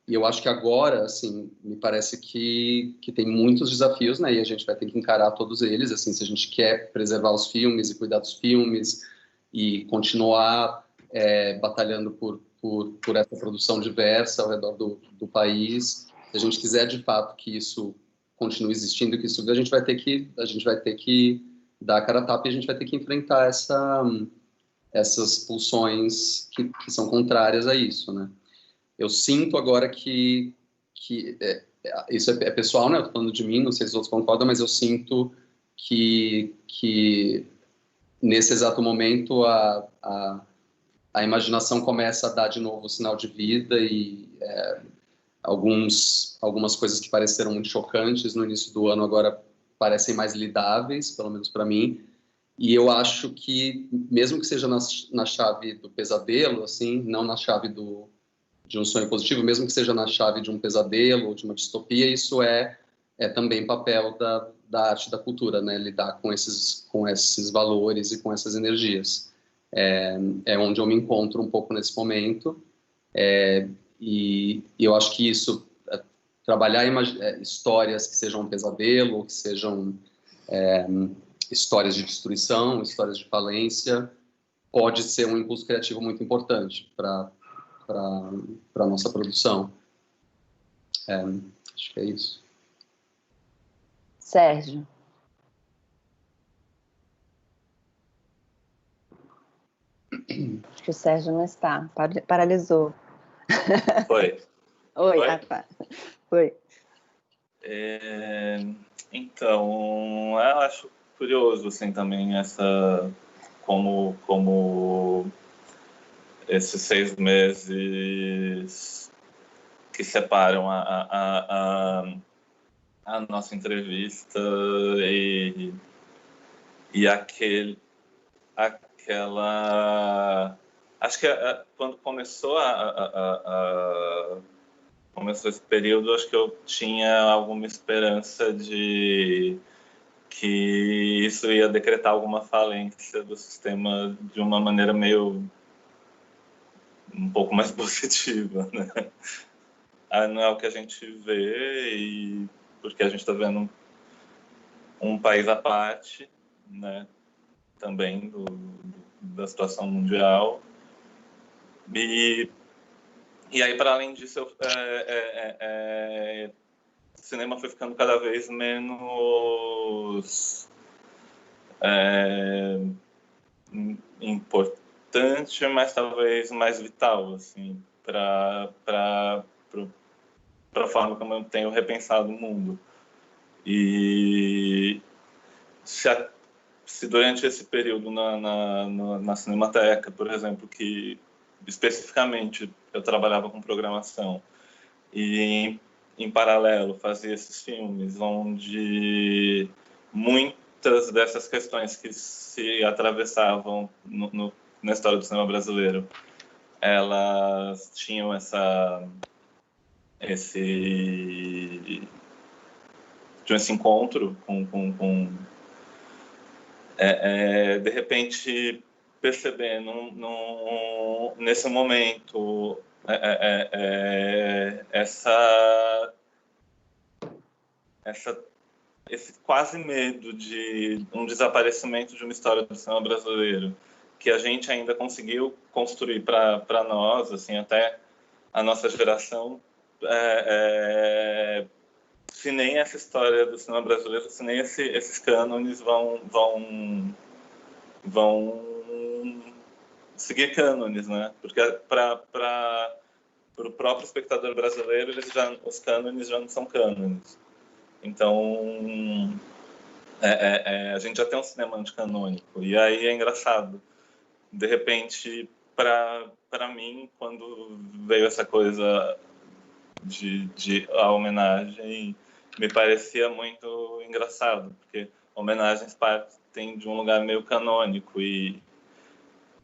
E eu acho que agora, assim, me parece que tem muitos desafios, né? E a gente vai ter que encarar todos eles, assim, se a gente quer preservar os filmes e cuidar dos filmes e continuar batalhando por essa produção diversa ao redor do país. Se a gente quiser de fato que isso continue existindo, que isso a gente vai ter que dar a cara a tapa, e a gente vai ter que enfrentar essas pulsões que são contrárias a isso, né? Eu sinto agora que isso é pessoal, né? Eu tô falando de mim, não sei se os outros concordam, mas eu sinto que nesse exato momento a imaginação começa a dar de novo o sinal de vida, e algumas coisas que pareceram muito chocantes no início do ano agora parecem mais lidáveis, pelo menos para mim. E eu acho que, mesmo que seja na chave do pesadelo, assim, não na chave de um sonho positivo, mesmo que seja na chave de um pesadelo ou de uma distopia, isso é também papel da arte e da cultura, né? Lidar com esses valores e com essas energias. É onde eu me encontro um pouco nesse momento, e eu acho que isso, trabalhar histórias que sejam um pesadelo, ou que sejam histórias de destruição, histórias de falência, pode ser um impulso criativo muito importante para a nossa produção. Acho que é isso. Sérgio. Acho que o Sérgio não está, paralisou. Oi. Oi. Oi. Então, eu acho curioso, assim, também como esses 6 meses que separam a nossa entrevista e aquela... Acho que quando começou começou esse período, acho que eu tinha alguma esperança de que isso ia decretar alguma falência do sistema de uma maneira meio um pouco mais positiva, né? Não é o que a gente vê, e porque a gente está vendo um país à parte, né? Também da situação mundial. E aí, para além disso, o cinema foi ficando cada vez menos importante, mas talvez mais vital, assim, para a forma como eu tenho repensado o mundo. E se durante esse período na Cinemateca, por exemplo, que especificamente eu trabalhava com programação e em paralelo fazia esses filmes onde muitas dessas questões que se atravessavam na história do cinema brasileiro, elas tinham esse encontro com de repente percebendo nesse momento esse quase medo de um desaparecimento de uma história do cinema brasileiro, que a gente ainda conseguiu construir para nós, assim, até a nossa geração, se nem essa história do cinema brasileiro, se nem esses cânones vão seguir cânones, né? Porque para o próprio espectador brasileiro, os cânones já não são cânones. Então, a gente já tem um cinema anticanônico. E aí é engraçado. De repente, para mim, quando veio essa coisa de a homenagem, me parecia muito engraçado, porque homenagens partem de um lugar meio canônico, e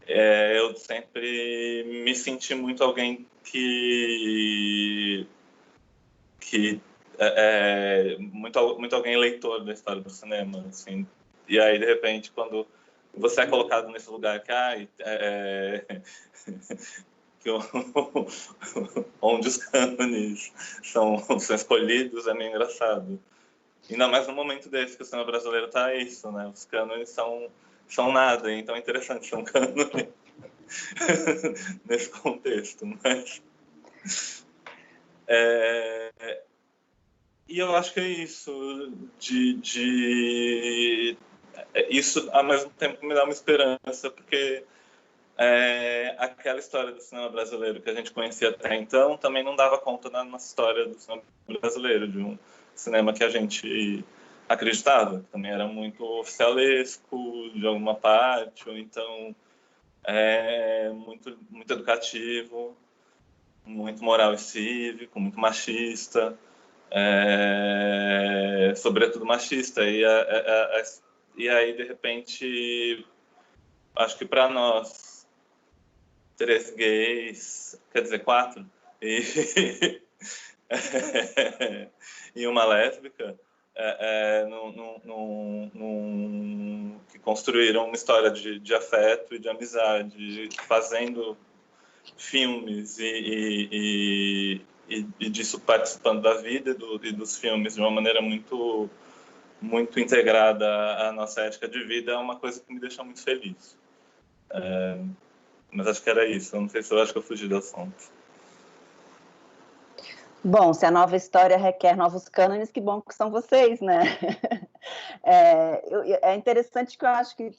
eu sempre me senti muito alguém muito alguém leitor da história do cinema, assim. E aí, de repente, quando você é colocado nesse lugar onde os cânones são escolhidos, é meio engraçado. Ainda mais no momento desse que o cinema brasileiro está isso, né? Os cânones são nada, então é interessante ser um cânone nesse contexto. Mas e eu acho que é isso, isso ao mesmo tempo me dá uma esperança, porque aquela história do cinema brasileiro que a gente conhecia até então também não dava conta da nossa história do cinema brasileiro, de um cinema que a gente acreditava, que também era muito oficialesco de alguma parte, ou então muito, muito educativo, muito moral e cívico, muito machista, sobretudo machista. E aí, de repente, acho que para nós, 3 gays, quer dizer, 4, e uma lésbica, que construíram uma história de afeto e de amizade, fazendo filmes e disso participando da vida e dos filmes de uma maneira muito, muito integrada à nossa ética de vida, é uma coisa que me deixa muito feliz. Mas acho que era isso. Eu não sei se eu acho que eu fugi do assunto. Bom, se a nova história requer novos cânones, que bom que são vocês, né? É interessante que eu acho que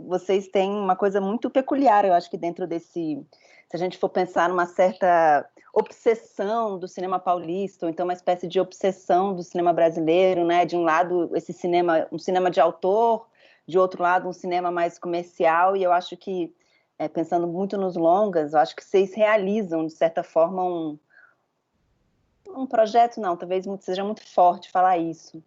vocês têm uma coisa muito peculiar, eu acho que dentro desse... Se a gente for pensar numa certa obsessão do cinema paulista, ou então uma espécie de obsessão do cinema brasileiro, né? De um lado, um cinema de autor, de outro lado, um cinema mais comercial, e eu acho que, pensando muito nos longas, eu acho que vocês realizam, de certa forma, um projeto, não, talvez seja muito forte falar isso,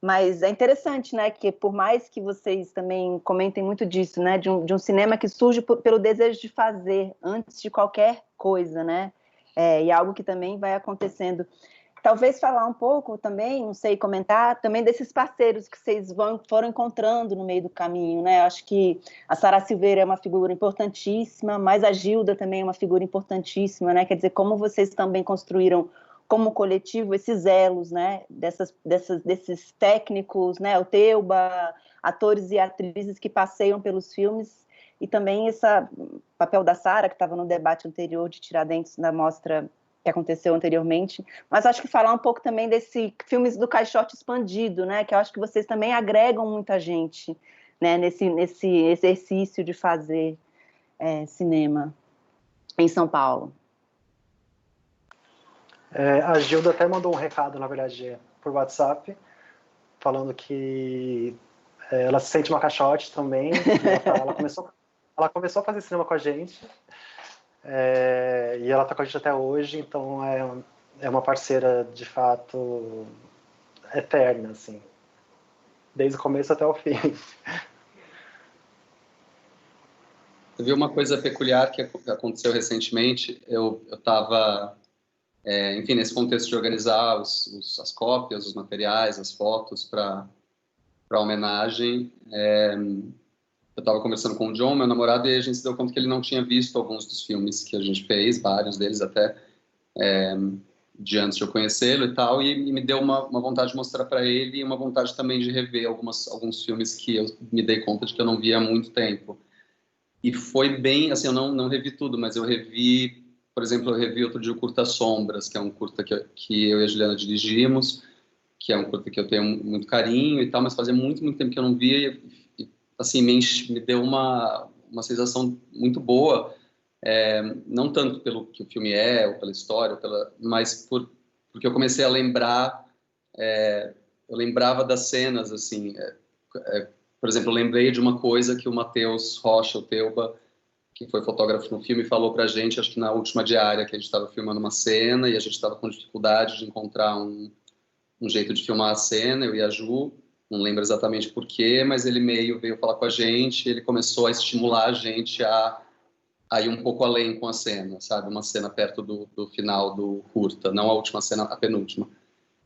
mas é interessante, né, que por mais que vocês também comentem muito disso, né, de um cinema que surge pelo desejo de fazer, antes de qualquer coisa, né, e algo que também vai acontecendo. talvez falar um pouco também, não sei, comentar, também desses parceiros que vocês foram encontrando no meio do caminho, né? Acho que a Sara Silveira é uma figura importantíssima, mas a Gilda também é uma figura importantíssima, né? Quer dizer, como vocês também construíram como coletivo esses elos, né? Desses técnicos, né? O Teuba, atores e atrizes que passeiam pelos filmes, e também esse papel da Sara, que estava no debate anterior de Tiradentes, na mostra que aconteceu anteriormente, mas acho que falar um pouco também desse filmes do caixote expandido, né, que eu acho que vocês também agregam muita gente, né, nesse exercício de fazer cinema em São Paulo. A Gilda até mandou um recado, na verdade, por WhatsApp, falando que ela se sente uma caixote também. Ela começou a fazer cinema com a gente, e ela está com a gente até hoje, então é uma parceira, de fato, eterna, assim, desde o começo até o fim. Eu vi uma coisa peculiar que aconteceu recentemente. Eu estava, enfim, nesse contexto de organizar as cópias, os materiais, as fotos para a homenagem. Eu estava conversando com o John, meu namorado, e a gente se deu conta que ele não tinha visto alguns dos filmes que a gente fez, vários deles até, de antes de eu conhecê-lo e tal, e me deu uma vontade de mostrar para ele, e uma vontade também de rever alguns filmes que eu me dei conta de que eu não via há muito tempo. E foi bem, assim, eu não revi tudo, mas eu revi, por exemplo, eu revi outro dia o Curta Sombras, que é um curta que eu e a Juliana dirigimos, que é um curta que eu tenho muito carinho e tal, mas fazia muito tempo que eu não via, e assim, me deu uma sensação muito boa, não tanto pelo que o filme é, ou pela história, mas porque eu comecei a lembrar, eu lembrava das cenas, assim, por exemplo, eu lembrei de uma coisa que o Matheus Rocha, o Teuba, que foi fotógrafo no filme, falou pra gente, acho que na última diária, que a gente estava filmando uma cena, e a gente estava com dificuldade de encontrar um jeito de filmar a cena, eu e a Ju, não lembro exatamente porquê, mas ele meio veio falar com a gente, ele começou a estimular a gente a ir um pouco além com a cena, sabe? Uma cena perto do final do curta, não a última cena, a penúltima.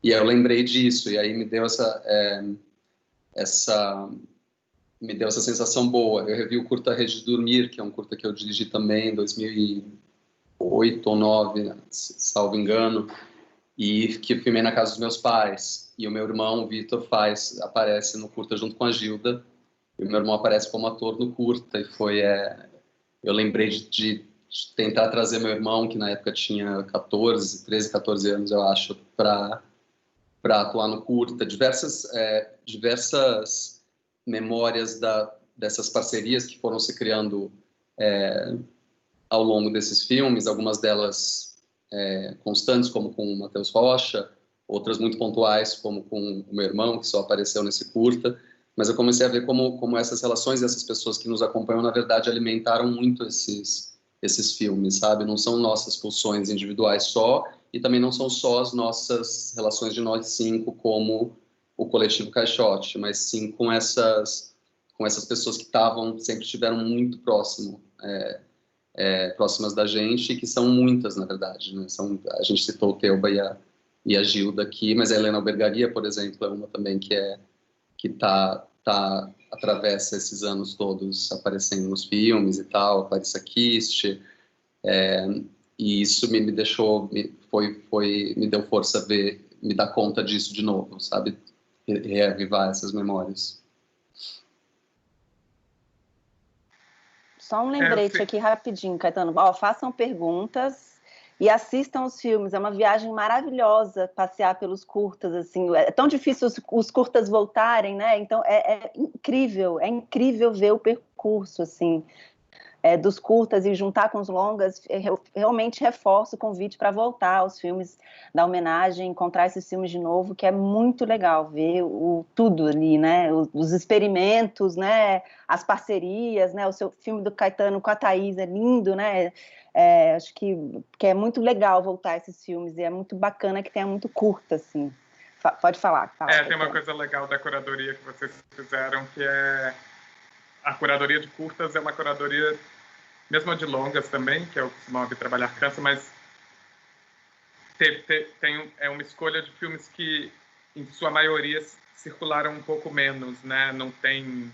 E aí eu lembrei disso, e aí me deu essa sensação boa. Eu revi o curta Rede de Dormir, que é um curta que eu dirigi também em 2008 ou 2009, salvo engano, e que eu filmei na casa dos meus pais. E o meu irmão, o Vitor, aparece no curta junto com a Gilda, e o meu irmão aparece como ator no curta, e foi... eu lembrei de tentar trazer meu irmão, que na época tinha 13, 14 anos, eu acho, para atuar no curta. Diversas memórias dessas parcerias que foram se criando ao longo desses filmes, algumas delas constantes, como com o Matheus Rocha, outras muito pontuais, como com o meu irmão, que só apareceu nesse curta, mas eu comecei a ver como essas relações e essas pessoas que nos acompanham, na verdade, alimentaram muito esses filmes, sabe? Não são nossas pulsões individuais só, e também não são só as nossas relações de nós cinco como o coletivo Caixote, mas sim com essas pessoas que sempre estiveram muito próximas da gente, e que são muitas, na verdade, né? A gente citou o Teuba e a Gilda aqui, mas a Helena Albergaria, por exemplo, é uma também que atravessa esses anos todos aparecendo nos filmes e tal, a Clarissa Kist, e isso me deu força me dar conta disso de novo, sabe? Reavivar essas memórias. Só um lembrete aqui rapidinho, Caetano. Façam perguntas e assistam os filmes. É uma viagem maravilhosa passear pelos curtas, assim. É tão difícil os curtas voltarem, né? Então é incrível ver o percurso, assim, dos curtas e juntar com os longas. Realmente reforço o convite para voltar aos filmes da homenagem, encontrar esses filmes de novo, que é muito legal ver tudo ali, né? Os experimentos, né? As parcerias, né? O seu filme do Caetano com a Thaís é lindo, né? Acho que é muito legal voltar a esses filmes, e é muito bacana que tenha muito curta, assim. Pode falar. Tem uma coisa legal da curadoria que vocês fizeram, que é a curadoria de curtas é uma curadoria, mesmo a de longas também, que é o que o Mob trabalhar cansa, mas é uma escolha de filmes que, em sua maioria, circularam um pouco menos, né? Não tem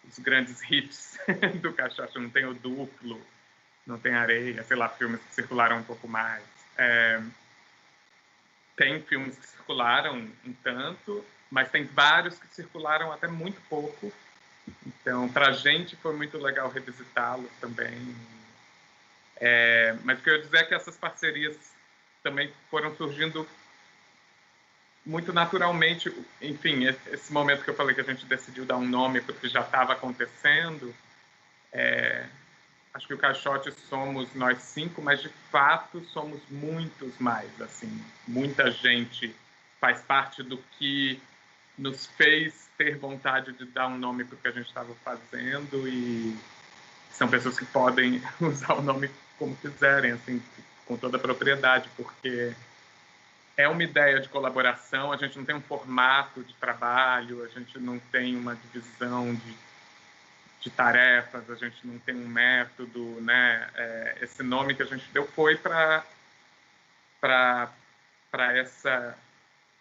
os grandes hits do Caixote, não tem O Duplo, não tem Areia, sei lá, filmes que circularam um pouco mais. Tem filmes que circularam um tanto, mas tem vários que circularam até muito pouco. Então, para a gente foi muito legal revisitá-los também. Mas o que eu ia dizer é que essas parcerias também foram surgindo muito naturalmente. Enfim, esse momento que eu falei que a gente decidiu dar um nome para o que já estava acontecendo, acho que o Caixote somos nós 5, mas de fato somos muitos mais. Assim, muita gente faz parte do que nos fez ter vontade de dar um nome para o que a gente estava fazendo, e são pessoas que podem usar o nome como quiserem, assim, com toda a propriedade, porque é uma ideia de colaboração, a gente não tem um formato de trabalho, a gente não tem uma divisão de tarefas, a gente não tem um método, né? Esse nome que a gente deu foi para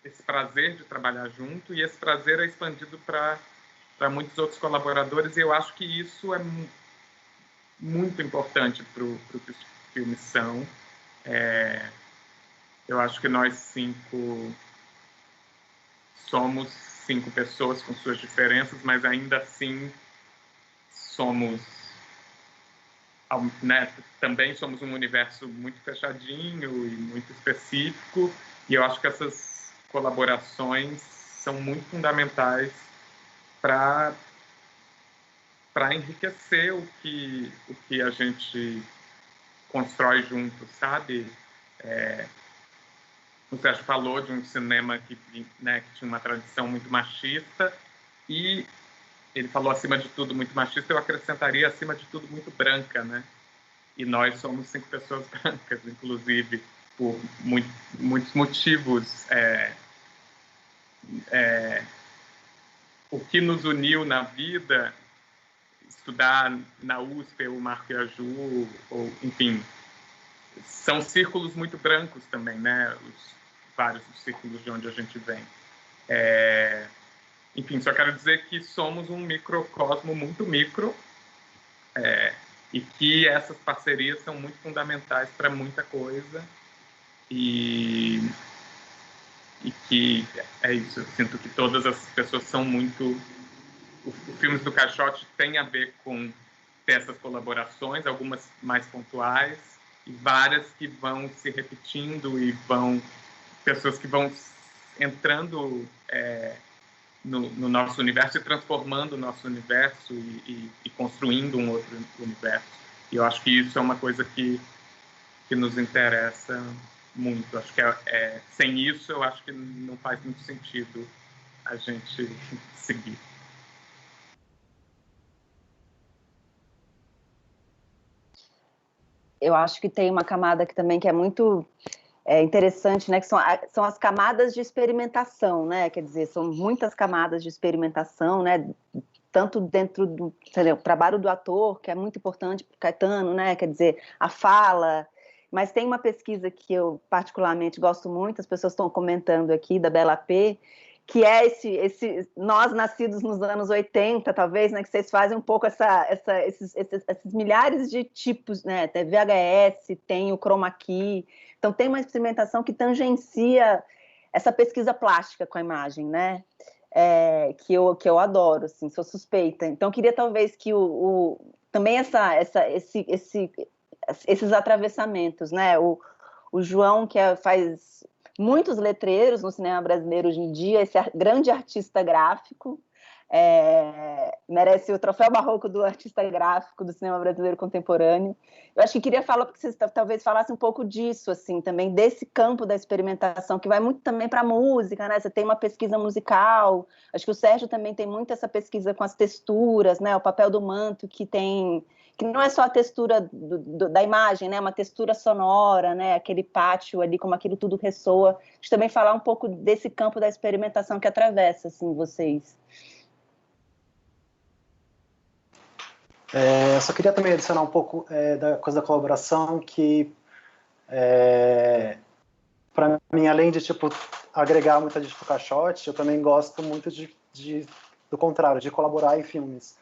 esse prazer de trabalhar junto, e esse prazer é expandido para muitos outros colaboradores, e eu acho que isso é muito importante para o que os filmes são. Eu acho que nós 5 somos 5 pessoas com suas diferenças, mas ainda assim somos, né, também somos um universo muito fechadinho e muito específico, e eu acho que essas colaborações são muito fundamentais para enriquecer o que a gente constrói junto, sabe? O Sérgio falou de um cinema que tinha uma tradição muito machista, e ele falou acima de tudo muito machista, eu acrescentaria acima de tudo muito branca, né? E nós somos 5 pessoas brancas, inclusive, por muitos motivos. O que nos uniu na vida, estudar na USP, o Marco e a Ju, ou, enfim, são círculos muito brancos também, né? Vários círculos de onde a gente vem. Enfim, só quero dizer que somos um microcosmo muito micro, e que essas parcerias são muito fundamentais para muita coisa, e que é isso, eu sinto que todas essas pessoas são muito... Os filmes do Caixote têm a ver com ter essas colaborações, algumas mais pontuais, e várias que vão se repetindo, e pessoas que vão entrando no nosso universo e transformando o nosso universo e construindo um outro universo. E eu acho que isso é uma coisa que nos interessa muito. Acho que sem isso, eu acho que não faz muito sentido a gente seguir. Eu acho que tem uma camada aqui também que é muito interessante, né, que são as camadas de experimentação, né, quer dizer, são muitas camadas de experimentação, né, tanto dentro do trabalho do ator, que é muito importante para o Caetano, né, quer dizer, a fala, mas tem uma pesquisa que eu particularmente gosto muito, as pessoas estão comentando aqui, da Bela P., que é esse nós nascidos nos anos 80, talvez, né, que vocês fazem um pouco esses milhares de tipos, né, tem VHS, tem o chroma key, então tem uma experimentação que tangencia essa pesquisa plástica com a imagem, né, que eu adoro, assim, sou suspeita. Então eu queria talvez que também esses atravessamentos, né, o João, que faz muitos letreiros no cinema brasileiro hoje em dia, esse grande artista gráfico, merece o troféu barroco do artista gráfico do cinema brasileiro contemporâneo. Eu acho que queria falar, porque vocês talvez falassem um pouco disso, assim, também desse campo da experimentação, que vai muito também para a música, né? Você tem uma pesquisa musical, acho que o Sérgio também tem muito essa pesquisa com as texturas, né? O papel do manto, que não é só a textura da imagem, né? Uma textura sonora, né? Aquele pátio ali, como aquilo tudo ressoa. Deixa eu também falar um pouco desse campo da experimentação que atravessa, assim, vocês. Eu só queria também adicionar um pouco da coisa da colaboração, que para mim, além de tipo agregar muita gente pro caixote, eu também gosto muito do contrário, de colaborar em filmes.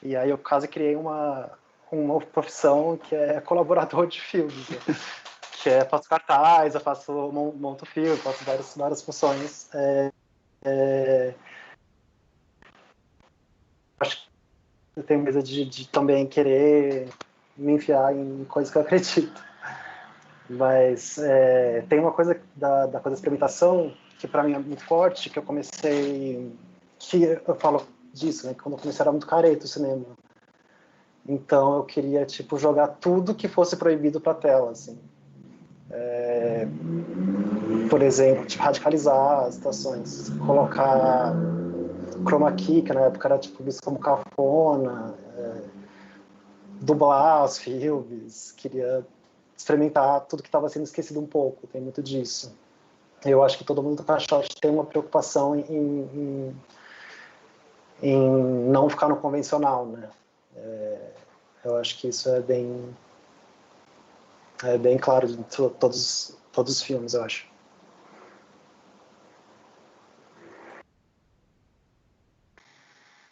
E aí eu quase criei uma profissão que é colaborador de filmes, né? Que é faço cartaz, eu monto filme, faço várias funções. Acho que eu tenho medo de também querer me enfiar em coisas que eu acredito. Mas tem uma coisa da coisa da experimentação que para mim é muito forte, que eu comecei, que eu falo disso, né? Que quando eu comecei era muito careta o cinema. Então eu queria tipo jogar tudo que fosse proibido para tela, assim. Por exemplo, tipo, radicalizar as situações, colocar chroma key, que na época era tipo visto como cafona, dublar os filmes, queria experimentar tudo que estava sendo esquecido um pouco, tem muito disso. Eu acho que todo mundo do caixote tem uma preocupação em não ficar no convencional, né? Eu acho que isso é bem claro de todos os filmes, eu acho.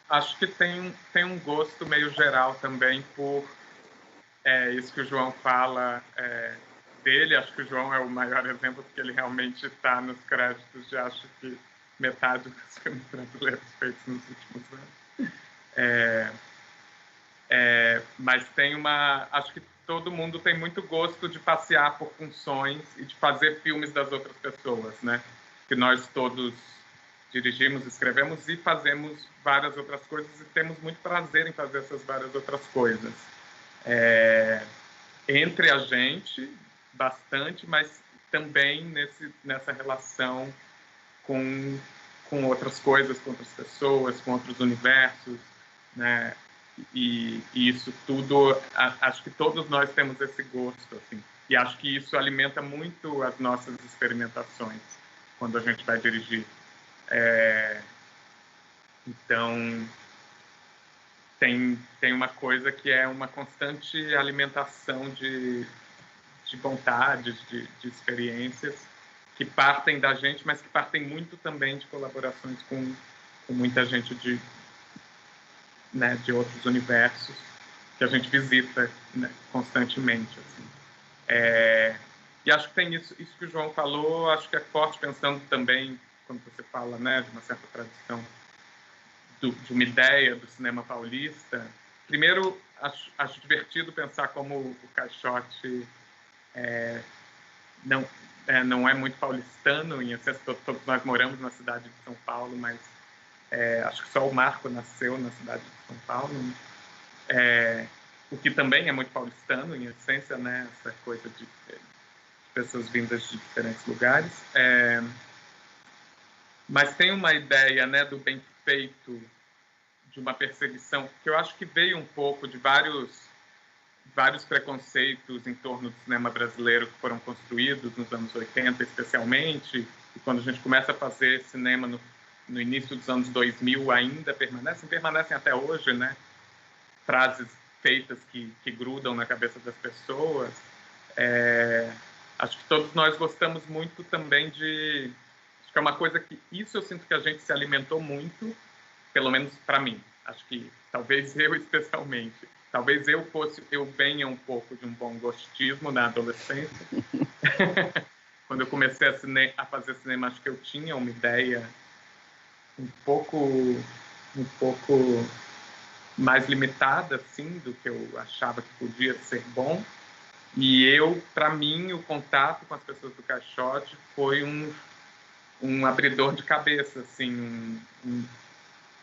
Acho que tem um gosto meio geral também por isso que o João fala dele. Acho que o João é o maior exemplo, porque ele realmente está nos créditos de, acho que, metade dos filmes brasileiros feitos nos últimos anos. Mas acho que todo mundo tem muito gosto de passear por funções e de fazer filmes das outras pessoas, né? Que nós todos dirigimos, escrevemos e fazemos várias outras coisas e temos muito prazer em fazer essas várias outras coisas. Entre a gente, bastante, mas também nessa relação com outras coisas, com outras pessoas, com outros universos, né? E isso tudo, acho que todos nós temos esse gosto, assim, e acho que isso alimenta muito as nossas experimentações quando a gente vai dirigir. Então, tem uma coisa que é uma constante alimentação de vontades, de experiências que partem da gente, mas que partem muito também de colaborações com muita gente de outros universos que a gente visita, né, constantemente. Assim. E acho que tem isso que o João falou, acho que é forte, pensando também, quando você fala, né, de uma certa tradição de uma ideia do cinema paulista. Primeiro, acho divertido pensar como o caixote não é muito paulistano, em excesso, todos nós moramos na cidade de São Paulo, mas acho que só o Marco nasceu na cidade de São Paulo, o que também é muito paulistano, em essência, né, essa coisa de pessoas vindas de diferentes lugares. Mas tem uma ideia, né, do bem feito, de uma perseguição, que eu acho que veio um pouco de vários preconceitos em torno do cinema brasileiro que foram construídos nos anos 80, especialmente, e quando a gente começa a fazer cinema no início dos anos 2000 ainda permanecem até hoje, né? Frases feitas que grudam na cabeça das pessoas. Acho que todos nós gostamos muito também acho que é uma coisa que isso eu sinto que a gente se alimentou muito, pelo menos para mim. Acho que talvez eu especialmente. Talvez eu venha um pouco de um bom gostismo na adolescência. Quando eu comecei a fazer cinema, acho que eu tinha uma ideia um pouco mais limitada, assim, do que eu achava que podia ser bom. E para mim, o contato com as pessoas do caixote foi um abridor de cabeça, assim,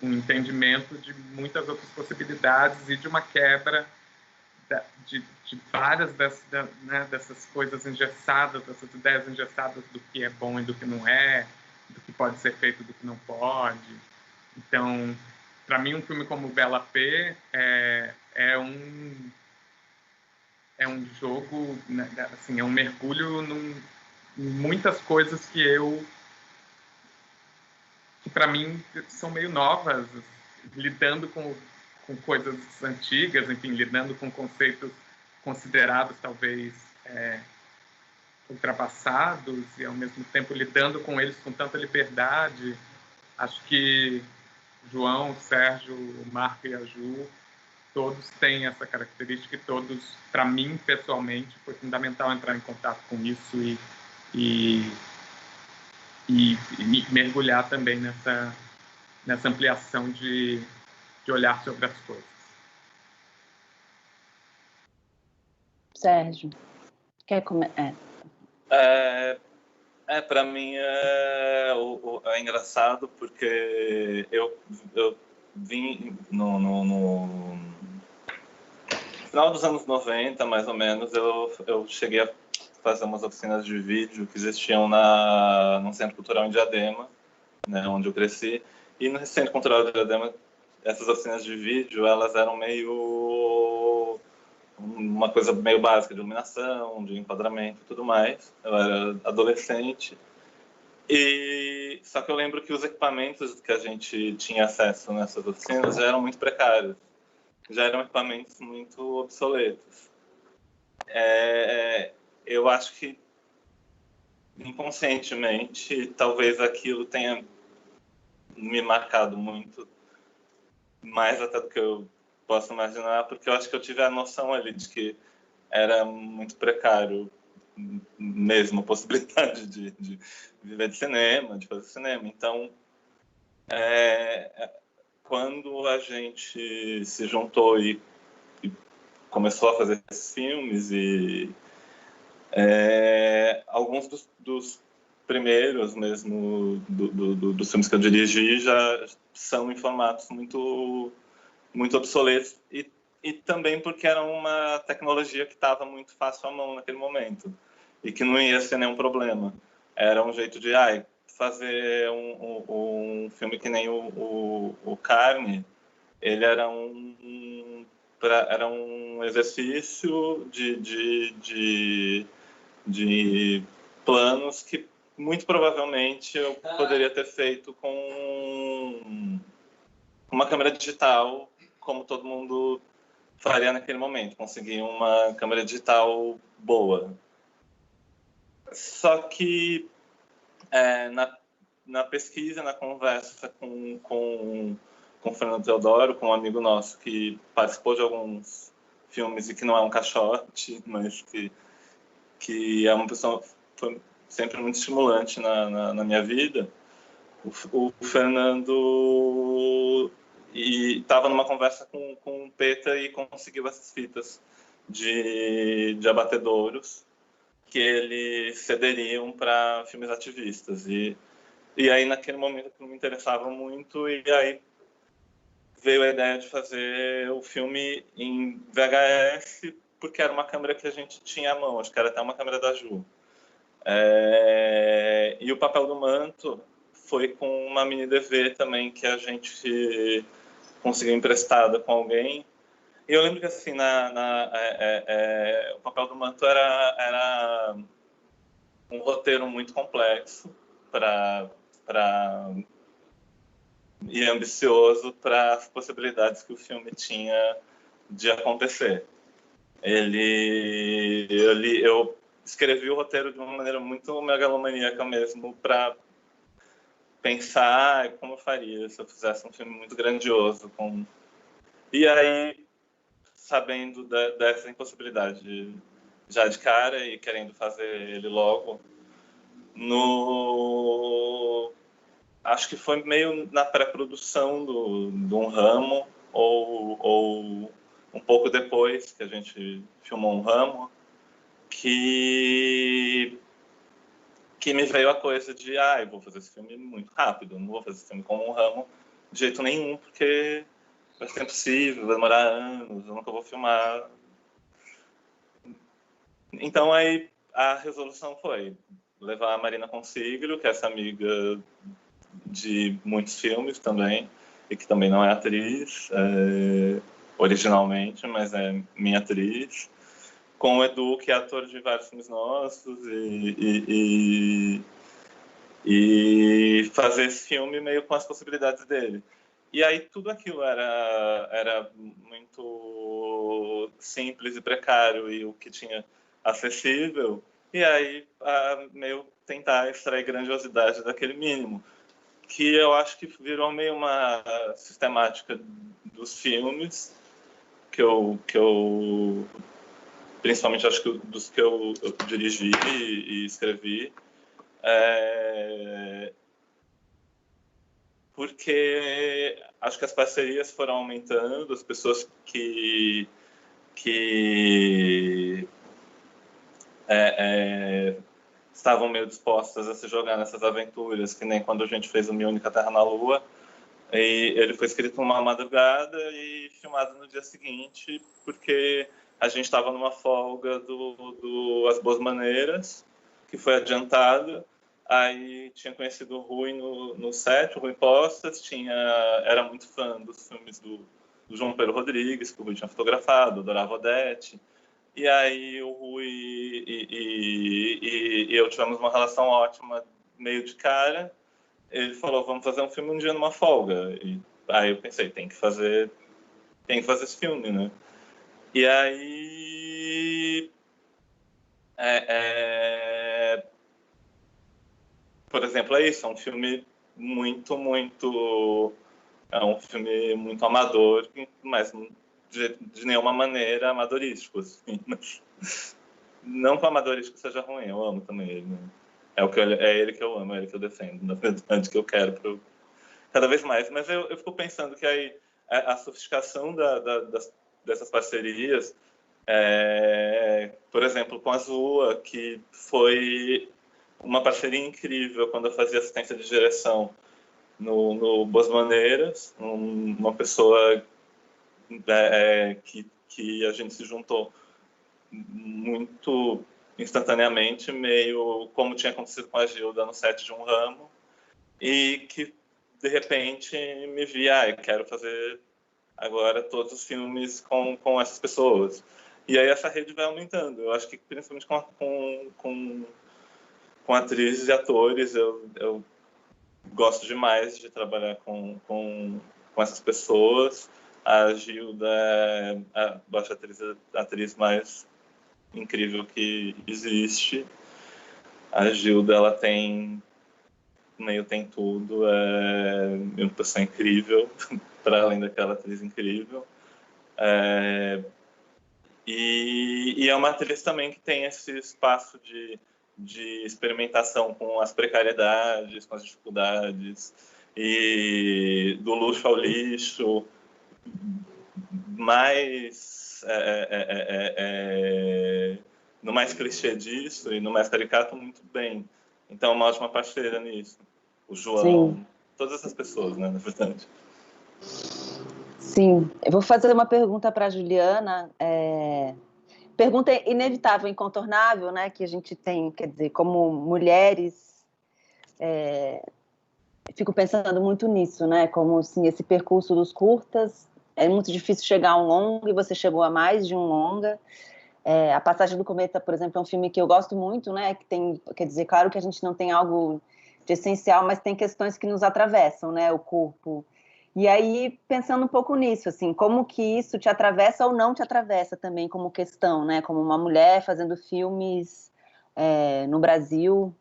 um entendimento de muitas outras possibilidades e de uma quebra de várias dessas coisas engessadas, dessas ideias engessadas do que é bom e do que não é, do que pode ser feito e do que não pode. Então, para mim, um filme como Bela P é um jogo, né, assim, é um mergulho em muitas coisas que para mim são meio novas, lidando com coisas antigas, enfim, lidando com conceitos considerados talvez ultrapassados e, ao mesmo tempo, lidando com eles com tanta liberdade. Acho que João, Sérgio, o Marco e a Ju, todos têm essa característica e todos, para mim, pessoalmente, foi fundamental entrar em contato com isso e mergulhar também nessa ampliação de olhar sobre as coisas. Sérgio, quer começar? Para mim é engraçado porque eu vim no final dos anos 90, mais ou menos, eu cheguei a fazer umas oficinas de vídeo que existiam no Centro Cultural em Diadema, né, onde eu cresci. E no Centro Cultural de Diadema, essas oficinas de vídeo, elas eram meio uma coisa meio básica de iluminação, de enquadramento e tudo mais. Eu era adolescente. Só que eu lembro que os equipamentos que a gente tinha acesso nessas oficinas já eram muito precários. Já eram equipamentos muito obsoletos. Eu acho que, inconscientemente, talvez aquilo tenha me marcado muito, mais até do que eu posso imaginar, porque eu acho que eu tive a noção ali de que era muito precário mesmo a possibilidade de viver de cinema, de fazer cinema. Então, quando a gente se juntou e começou a fazer esses filmes, e alguns dos primeiros mesmo dos filmes que eu dirigi já são em formatos muito obsoletos, e também porque era uma tecnologia que estava muito fácil à mão naquele momento e que não ia ser nenhum problema. Era um jeito de fazer um filme que nem o Carne. Ele era um exercício de planos que muito provavelmente eu poderia ter feito com uma câmera digital, como todo mundo faria naquele momento, conseguir uma câmera digital boa. Só que na pesquisa, na conversa com o Fernando Teodoro, com um amigo nosso que participou de alguns filmes e que não é um caixote, mas que é uma pessoa foi sempre muito estimulante na minha vida, o Fernando estava numa conversa com o Peta e conseguiu essas fitas de abatedouros que eles cederiam para filmes ativistas. E aí, naquele momento, eu me interessava muito, e aí veio a ideia de fazer o filme em VHS, porque era uma câmera que a gente tinha à mão, acho que era até uma câmera da Ju. E o Papel do Manto foi com uma mini DV também, que a gente conseguiu emprestada com alguém. E eu lembro que assim, o Papel do Manto era um roteiro muito complexo e ambicioso para as possibilidades que o filme tinha de acontecer. Eu escrevi o roteiro de uma maneira muito megalomaníaca mesmo, para pensar como eu faria se eu fizesse um filme muito grandioso. E aí, sabendo dessa impossibilidade já de cara e querendo fazer ele logo, acho que foi meio na pré-produção de um ramo, ou um pouco depois que a gente filmou um ramo, que me veio a coisa de eu vou fazer esse filme muito rápido, não vou fazer esse filme como um ramo de jeito nenhum, porque vai ser impossível, vai demorar anos, eu nunca vou filmar. Então aí a resolução foi levar a Marina Consiglio, que é essa amiga de muitos filmes também, e que também não é atriz originalmente, mas é minha atriz, com o Edu, que é ator de vários filmes nossos, e fazer esse filme meio com as possibilidades dele. E aí tudo aquilo era muito simples e precário, e o que tinha acessível e aí meio tentar extrair grandiosidade daquele mínimo, que eu acho que virou meio uma sistemática dos filmes que eu principalmente acho que dos que eu dirigi e escrevi, porque acho que as parcerias foram aumentando, as pessoas que estavam meio dispostas a se jogar nessas aventuras, que nem quando a gente fez o Minha Única Terra na Lua, e ele foi escrito numa madrugada e filmado no dia seguinte, porque a gente estava numa folga do As Boas Maneiras, que foi adiantada. Aí tinha conhecido o Rui no set, o Rui Postas, era muito fã dos filmes do João Pedro Rodrigues, que o Rui tinha fotografado, adorava Odete. E aí o Rui e eu tivemos uma relação ótima, meio de cara. Ele falou, vamos fazer um filme um dia numa folga. E aí eu pensei, tem que fazer esse filme, né? E aí... por exemplo, é isso, é um filme muito amador, mas de nenhuma maneira amadorístico, assim. Não que o amadorístico seja ruim, eu amo também ele, né? É ele que eu amo, é ele que eu defendo, na verdade, que eu quero cada vez mais. Mas eu fico pensando que aí a sofisticação dessas parcerias, por exemplo, com a Zua, que foi uma parceria incrível quando eu fazia assistência de direção no Boas Maneiras, uma pessoa que a gente se juntou muito instantaneamente, meio como tinha acontecido com a Gilda no set de Um Ramo, e que de repente me via, eu quero fazer agora todos os filmes com essas pessoas. E aí essa rede vai aumentando. Eu acho que principalmente com atrizes e atores, eu gosto demais de trabalhar com essas pessoas. A Gilda é a atriz mais incrível que existe. A Gilda, ela tem tudo, é uma pessoa incrível, para além daquela atriz incrível. E é uma atriz também que tem esse espaço de experimentação com as precariedades, com as dificuldades, e do luxo ao lixo, mais no mais clichê disso e no mais caricato, muito bem. Então, uma ótima parceira nisso. O João, sim. Todas essas pessoas, né, na verdade. Sim, eu vou fazer uma pergunta para a Juliana. Pergunta inevitável, incontornável, né, que a gente tem, quer dizer, como mulheres, fico pensando muito nisso, né, como assim, esse percurso dos curtas, é muito difícil chegar a um longa, e você chegou a mais de um longa. A Passagem do Cometa, por exemplo, é um filme que eu gosto muito, né, que tem, quer dizer, claro que a gente não tem algo de essencial, mas tem questões que nos atravessam, né, o corpo. E aí, pensando um pouco nisso, assim, como que isso te atravessa ou não te atravessa também como questão, né? Como uma mulher fazendo filmes no Brasil,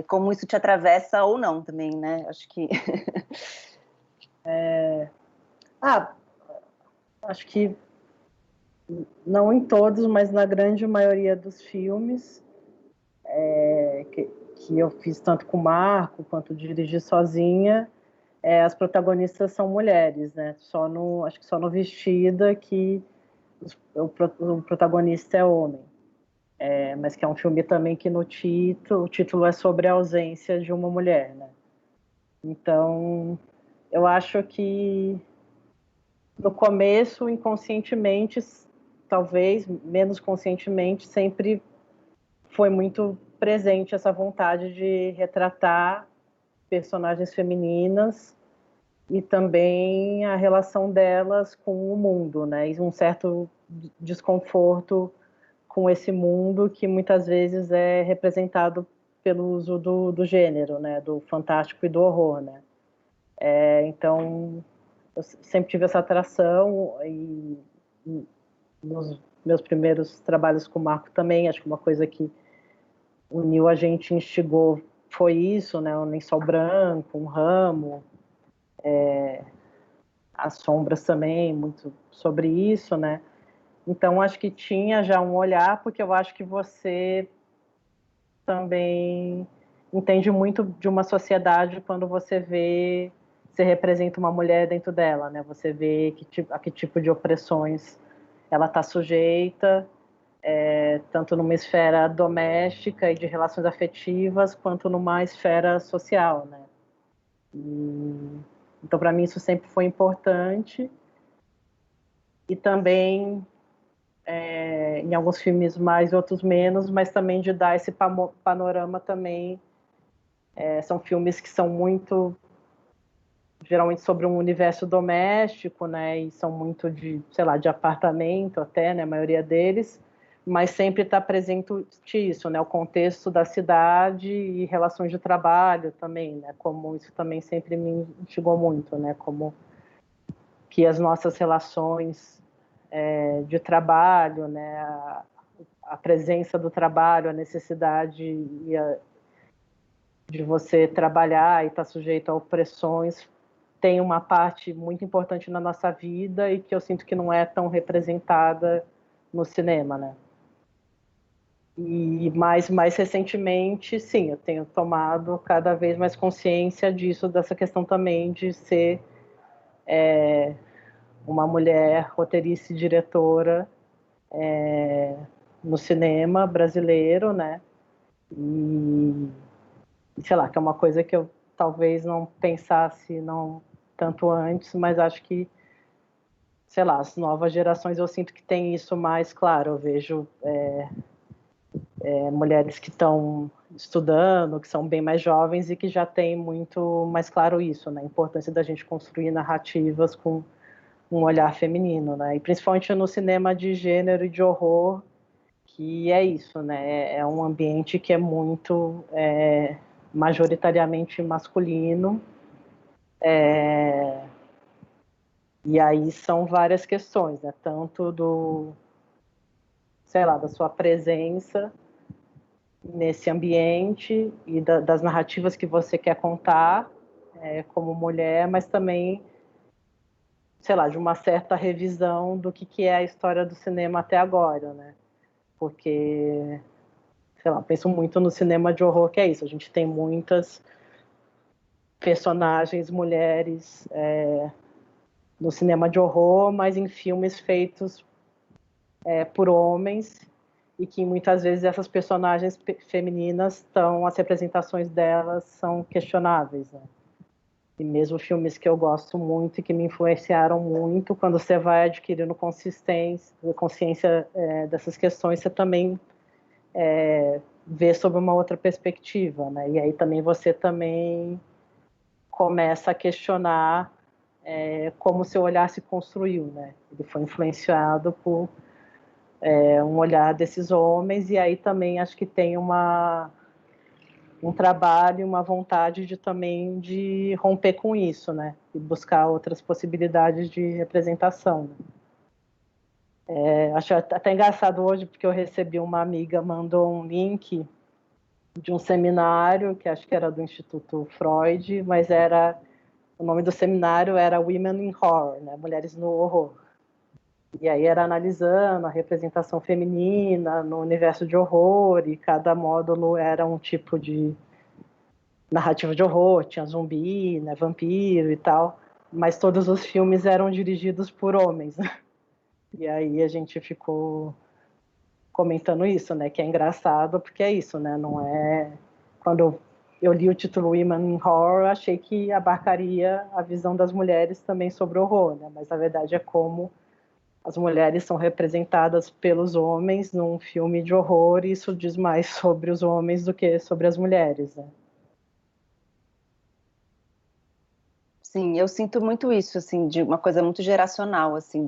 como isso te atravessa ou não também, né? Acho que... Acho que não em todos, mas na grande maioria dos filmes que eu fiz tanto com o Marco quanto dirigi sozinha, as protagonistas são mulheres, né? Acho que só no Vestida que o protagonista é homem. Mas que é um filme também que o título é sobre a ausência de uma mulher, né? Então, eu acho que no começo, inconscientemente, talvez menos conscientemente, sempre foi muito presente essa vontade de retratar personagens femininas e também a relação delas com o mundo, né? E um certo desconforto com esse mundo que muitas vezes é representado pelo uso do gênero, né? Do fantástico e do horror, né? Então, eu sempre tive essa atração e nos meus primeiros trabalhos com o Marco também, acho que uma coisa que uniu a gente, instigou, foi isso, né? Um Lençol Branco, Um Ramo, As Sombras também, muito sobre isso, né? Então, acho que tinha já um olhar, porque eu acho que você também entende muito de uma sociedade quando você representa uma mulher dentro dela, né? Você vê a que tipo de opressões ela está sujeita, tanto numa esfera doméstica e de relações afetivas, quanto numa esfera social, né? Então, para mim, isso sempre foi importante. E também, em alguns filmes mais, outros menos, mas também de dar esse panorama também. São filmes que são muito, geralmente, sobre um universo doméstico, né? E são muito de, sei lá, de apartamento até, né? A maioria deles, mas sempre está presente isso, né? O contexto da cidade e relações de trabalho também, né? Como isso também sempre me instigou muito, né? Como que as nossas relações de trabalho, né? A presença do trabalho, a necessidade de você trabalhar e estar sujeito a opressões tem uma parte muito importante na nossa vida e que eu sinto que não é tão representada no cinema, né? E mais recentemente, sim, eu tenho tomado cada vez mais consciência disso, dessa questão também de ser uma mulher roteirista e diretora no cinema brasileiro, né? E sei lá, que é uma coisa que eu talvez não pensasse não tanto antes, mas acho que, sei lá, as novas gerações eu sinto que tem isso mais claro. Eu vejo mulheres que estão estudando, que são bem mais jovens e que já têm muito mais claro isso, né? A importância da gente construir narrativas com um olhar feminino, né? E principalmente no cinema de gênero e de horror, que é isso, né? É um ambiente que é muito majoritariamente masculino. E aí são várias questões, né? Tanto da sua presença nesse ambiente e das narrativas que você quer contar como mulher, mas também, de uma certa revisão do que é a história do cinema até agora, né? Porque, penso muito no cinema de horror, que é isso, a gente tem muitas personagens mulheres no cinema de horror, mas em filmes feitos por homens, e que muitas vezes essas personagens femininas as representações delas são questionáveis, né? E mesmo filmes que eu gosto muito e que me influenciaram muito, quando você vai adquirindo consciência dessas questões, você também vê sob uma outra perspectiva, né? E aí também você também começa a questionar como o seu olhar se construiu, né? Ele foi influenciado por um olhar desses homens, e aí também acho que tem um trabalho, uma vontade também de romper com isso, né? E buscar outras possibilidades de representação. Acho até engraçado hoje, porque eu recebi uma amiga, mandou um link de um seminário, que acho que era do Instituto Freud, mas o nome do seminário era Women in Horror, né? Mulheres no Horror. E aí era analisando a representação feminina no universo de horror, e cada módulo era um tipo de narrativa de horror, tinha zumbi, né, vampiro e tal, mas todos os filmes eram dirigidos por homens. E aí a gente ficou comentando isso, né, que é engraçado, porque é isso, né, não é... Quando eu li o título Women in Horror, eu achei que abarcaria a visão das mulheres também sobre o horror, né, mas na verdade é como as mulheres são representadas pelos homens num filme de horror, e isso diz mais sobre os homens do que sobre as mulheres, né? Sim, eu sinto muito isso, assim, de uma coisa muito geracional, assim,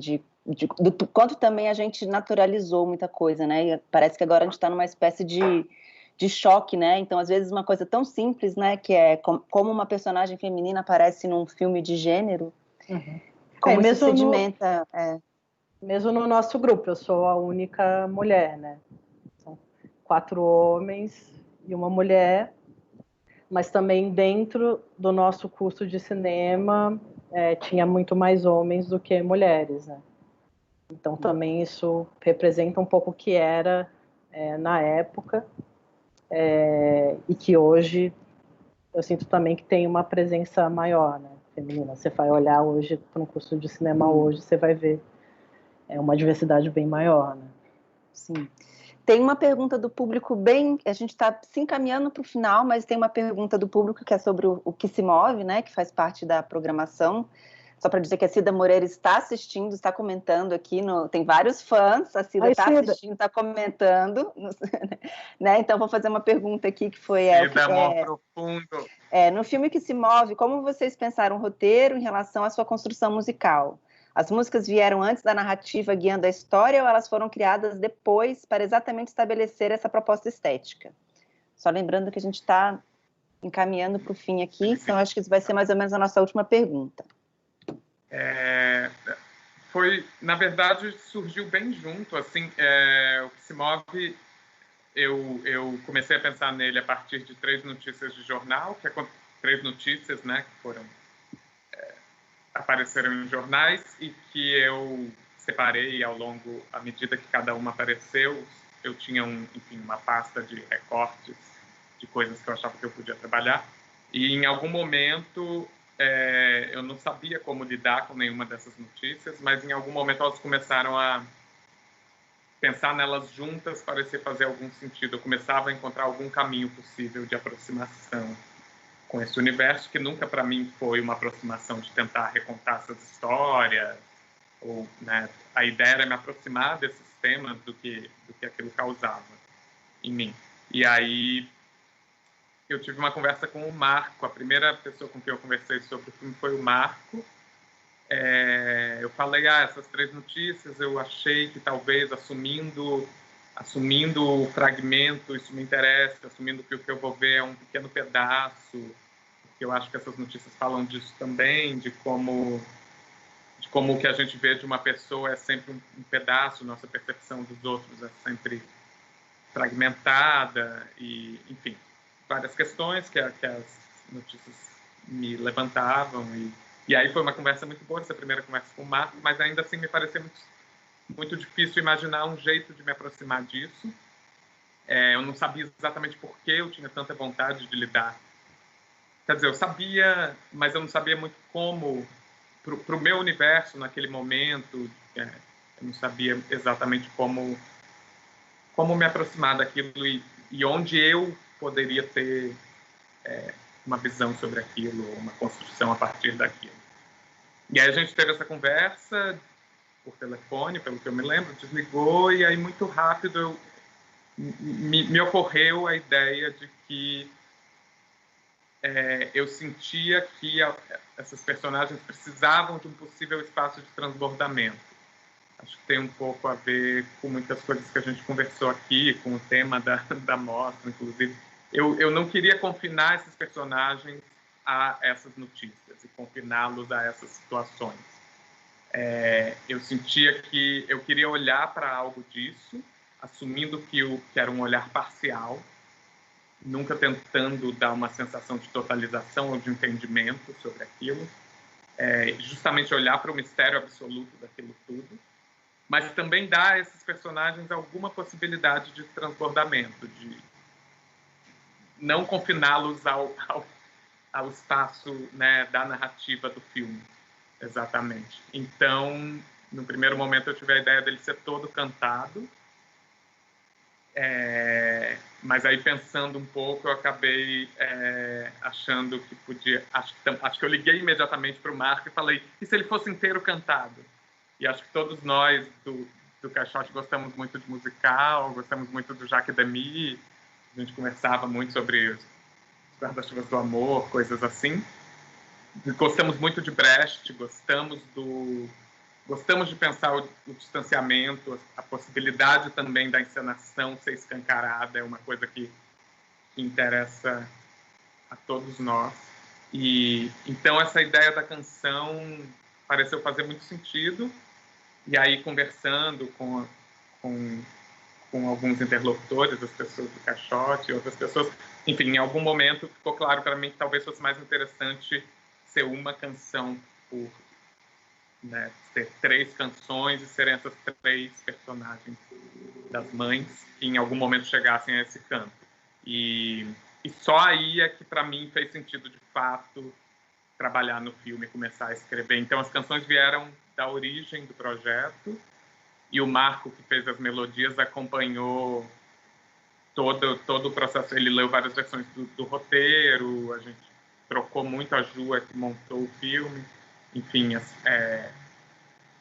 do quanto também a gente naturalizou muita coisa, né? E parece que agora a gente está numa espécie de choque, né? Então, às vezes, uma coisa tão simples, né? Que é como uma personagem feminina aparece num filme de gênero, como isso sedimenta... Mesmo no nosso grupo, eu sou a única mulher, né? São 4 homens e uma mulher, mas também dentro do nosso curso de cinema tinha muito mais homens do que mulheres, né? Então também isso representa um pouco o que era na época e que hoje eu sinto também que tem uma presença maior, né, feminina. Você vai olhar hoje para um curso de cinema hoje, você vai ver uma diversidade bem maior, né? Sim. Tem uma pergunta do público a gente está se encaminhando para o final, mas tem uma pergunta do público que é sobre o que se move, né, que faz parte da programação. Só para dizer que a Cida Moreira está assistindo, está comentando aqui, tem vários fãs, a Cida está assistindo, está comentando, né? Então vou fazer uma pergunta aqui que foi... Cida, amor profundo. No filme Que Se Move, como vocês pensaram o roteiro em relação à sua construção musical? As músicas vieram antes da narrativa guiando a história ou elas foram criadas depois para exatamente estabelecer essa proposta estética? Só lembrando que a gente está encaminhando para o fim aqui, então acho que isso vai ser mais ou menos a nossa última pergunta. Na verdade, surgiu bem junto, assim, o Que Se Move, eu comecei a pensar nele a partir de 3 notícias de jornal, 3 notícias, né, que apareceram em jornais e que eu separei à medida que cada uma apareceu. Eu tinha uma pasta de recortes de coisas que eu achava que eu podia trabalhar, e em algum momento eu não sabia como lidar com nenhuma dessas notícias, mas em algum momento elas começaram a pensar nelas juntas, parecia fazer algum sentido. Eu começava a encontrar algum caminho possível de aproximação com esse universo, que nunca para mim foi uma aproximação de tentar recontar essas histórias, ou, né, a ideia era me aproximar desses temas do que aquilo causava em mim. E aí eu tive uma conversa com o Marco, a primeira pessoa com quem eu conversei sobre o filme foi o Marco. Eu falei, essas 3 notícias, eu achei que talvez assumindo o fragmento, isso me interessa, assumindo que o que eu vou ver é um pequeno pedaço, porque eu acho que essas notícias falam disso também, de como o que a gente vê de uma pessoa é sempre um pedaço, nossa percepção dos outros é sempre fragmentada, e, enfim, várias questões que as notícias me levantavam, e aí foi uma conversa muito boa, essa primeira conversa com o Marco, mas ainda assim me parecia muito difícil imaginar um jeito de me aproximar disso. Eu não sabia exatamente por que eu tinha tanta vontade de lidar. Quer dizer, eu sabia, mas eu não sabia muito como, para o meu universo naquele momento, eu não sabia exatamente como me aproximar daquilo e onde eu poderia ter uma visão sobre aquilo, uma construção a partir daquilo. E aí a gente teve essa conversa por telefone, pelo que eu me lembro, desligou, e aí muito rápido me ocorreu a ideia de que eu sentia que essas personagens precisavam de um possível espaço de transbordamento. Acho que tem um pouco a ver com muitas coisas que a gente conversou aqui, com o tema da mostra, inclusive. Eu não queria confinar esses personagens a essas notícias e confiná-los a essas situações. Eu sentia que eu queria olhar para algo disso, assumindo que era um olhar parcial, nunca tentando dar uma sensação de totalização ou de entendimento sobre aquilo, justamente olhar para o mistério absoluto daquilo tudo, mas também dar a esses personagens alguma possibilidade de transbordamento, de não confiná-los ao espaço, né, da narrativa do filme, exatamente. Então, no primeiro momento, eu tive a ideia dele ser todo cantado, mas aí, pensando um pouco, eu acabei achando que podia... Acho que eu liguei imediatamente para o Marco e falei, e se ele fosse inteiro cantado? E acho que todos nós do Caixote gostamos muito de musical, gostamos muito do Jacques Demy, a gente conversava muito sobre os Guarda-Chuvas do Amor, coisas assim. Gostamos muito de Brecht, gostamos de pensar o distanciamento, a possibilidade também da encenação ser escancarada, é uma coisa que interessa a todos nós. E então essa ideia da canção pareceu fazer muito sentido, e aí conversando com com alguns interlocutores, as pessoas do Caixote e outras pessoas. Enfim, em algum momento ficou claro para mim que talvez fosse mais interessante ser uma canção por, né, ter 3 canções e serem essas 3 personagens das mães que em algum momento chegassem a esse canto. E só aí é que para mim fez sentido de fato trabalhar no filme, começar a escrever. Então as canções vieram da origem do projeto e o Marco, que fez as melodias, acompanhou todo o processo. Ele leu várias versões do roteiro, a gente trocou muito, a Ju que montou o filme, enfim,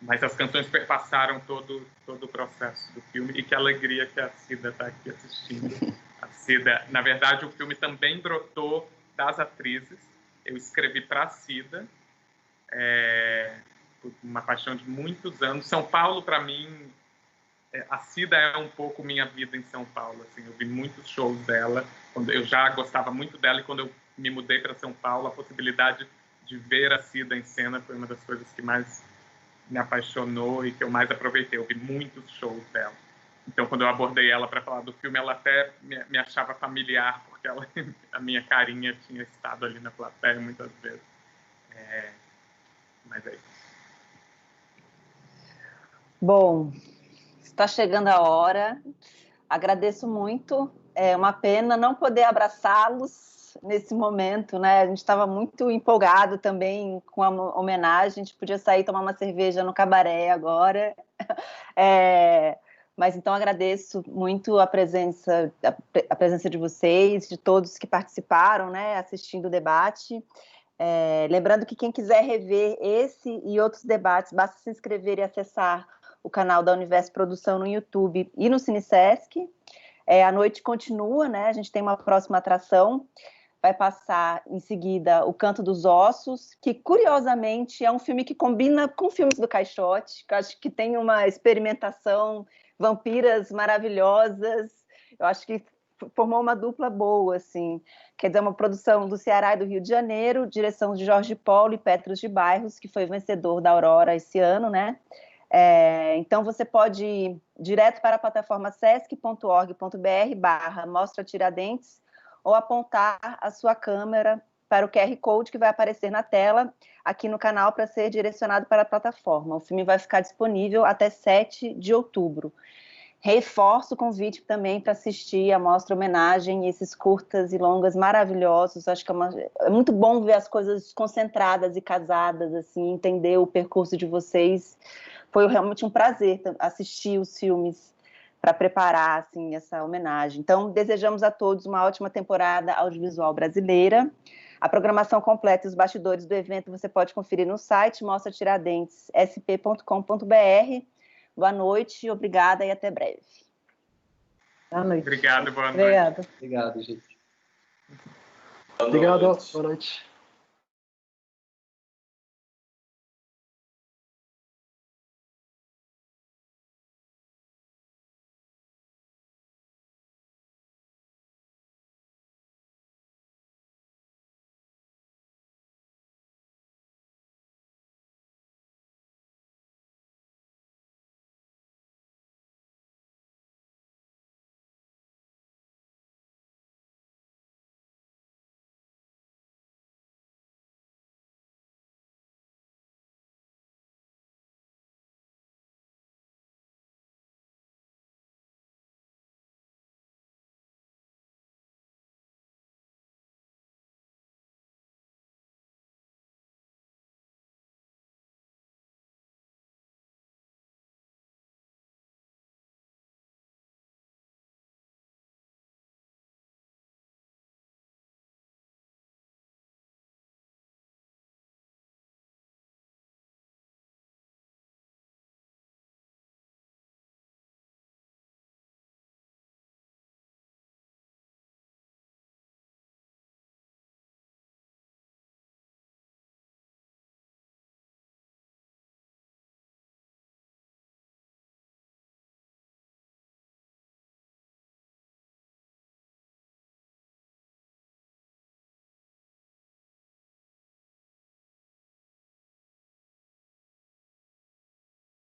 mas as canções passaram todo o processo do filme. E que alegria que a Cida está aqui assistindo. A Cida, na verdade, o filme também brotou das atrizes. Eu escrevi para a Cida, uma paixão de muitos anos. São Paulo, para mim, a Cida é um pouco minha vida em São Paulo. Assim, eu vi muitos shows dela, eu já gostava muito dela, e quando eu me mudei para São Paulo, a possibilidade de ver a Cida em cena foi uma das coisas que mais me apaixonou e que eu mais aproveitei. Eu vi muitos shows dela. Então, quando eu abordei ela para falar do filme, ela até me achava familiar, porque a minha carinha tinha estado ali na plateia muitas vezes. Mas é isso. Bom, está chegando a hora. Agradeço muito. É uma pena não poder abraçá-los nesse momento, né? A gente estava muito empolgado também com a homenagem. A gente podia sair tomar uma cerveja no cabaré agora. Mas então agradeço muito a presença de vocês, de todos que participaram, né, assistindo o debate. Lembrando que quem quiser rever esse e outros debates, basta se inscrever e acessar o canal da Universo Produção no YouTube e no Cinesesc. A noite continua, né? A gente tem uma próxima atração. Vai passar em seguida O Canto dos Ossos, que curiosamente é um filme que combina com filmes do Caixote, que eu acho que tem uma experimentação, vampiras maravilhosas. Eu acho que formou uma dupla boa, assim. Quer dizer, uma produção do Ceará e do Rio de Janeiro, direção de Jorge Paulo e Petros de Barros, que foi vencedor da Aurora esse ano, né? Então você pode ir direto para a plataforma sesc.org.br/Mostra Tiradentes ou apontar a sua câmera para o QR Code que vai aparecer na tela aqui no canal para ser direcionado para a plataforma. O filme vai ficar disponível até 7 de outubro. Reforço o convite também para assistir a mostra homenagem e esses curtas e longas maravilhosos. Acho que é muito bom ver as coisas concentradas e casadas, assim, entender o percurso de vocês. Foi realmente um prazer assistir os filmes para preparar assim, essa homenagem. Então, desejamos a todos uma ótima temporada audiovisual brasileira. A programação completa e os bastidores do evento você pode conferir no site mostratiradentes.sp.com.br. Boa noite, obrigada e até breve. Boa noite. Obrigado, boa noite. Obrigada. Obrigado, gente. Obrigado, boa noite.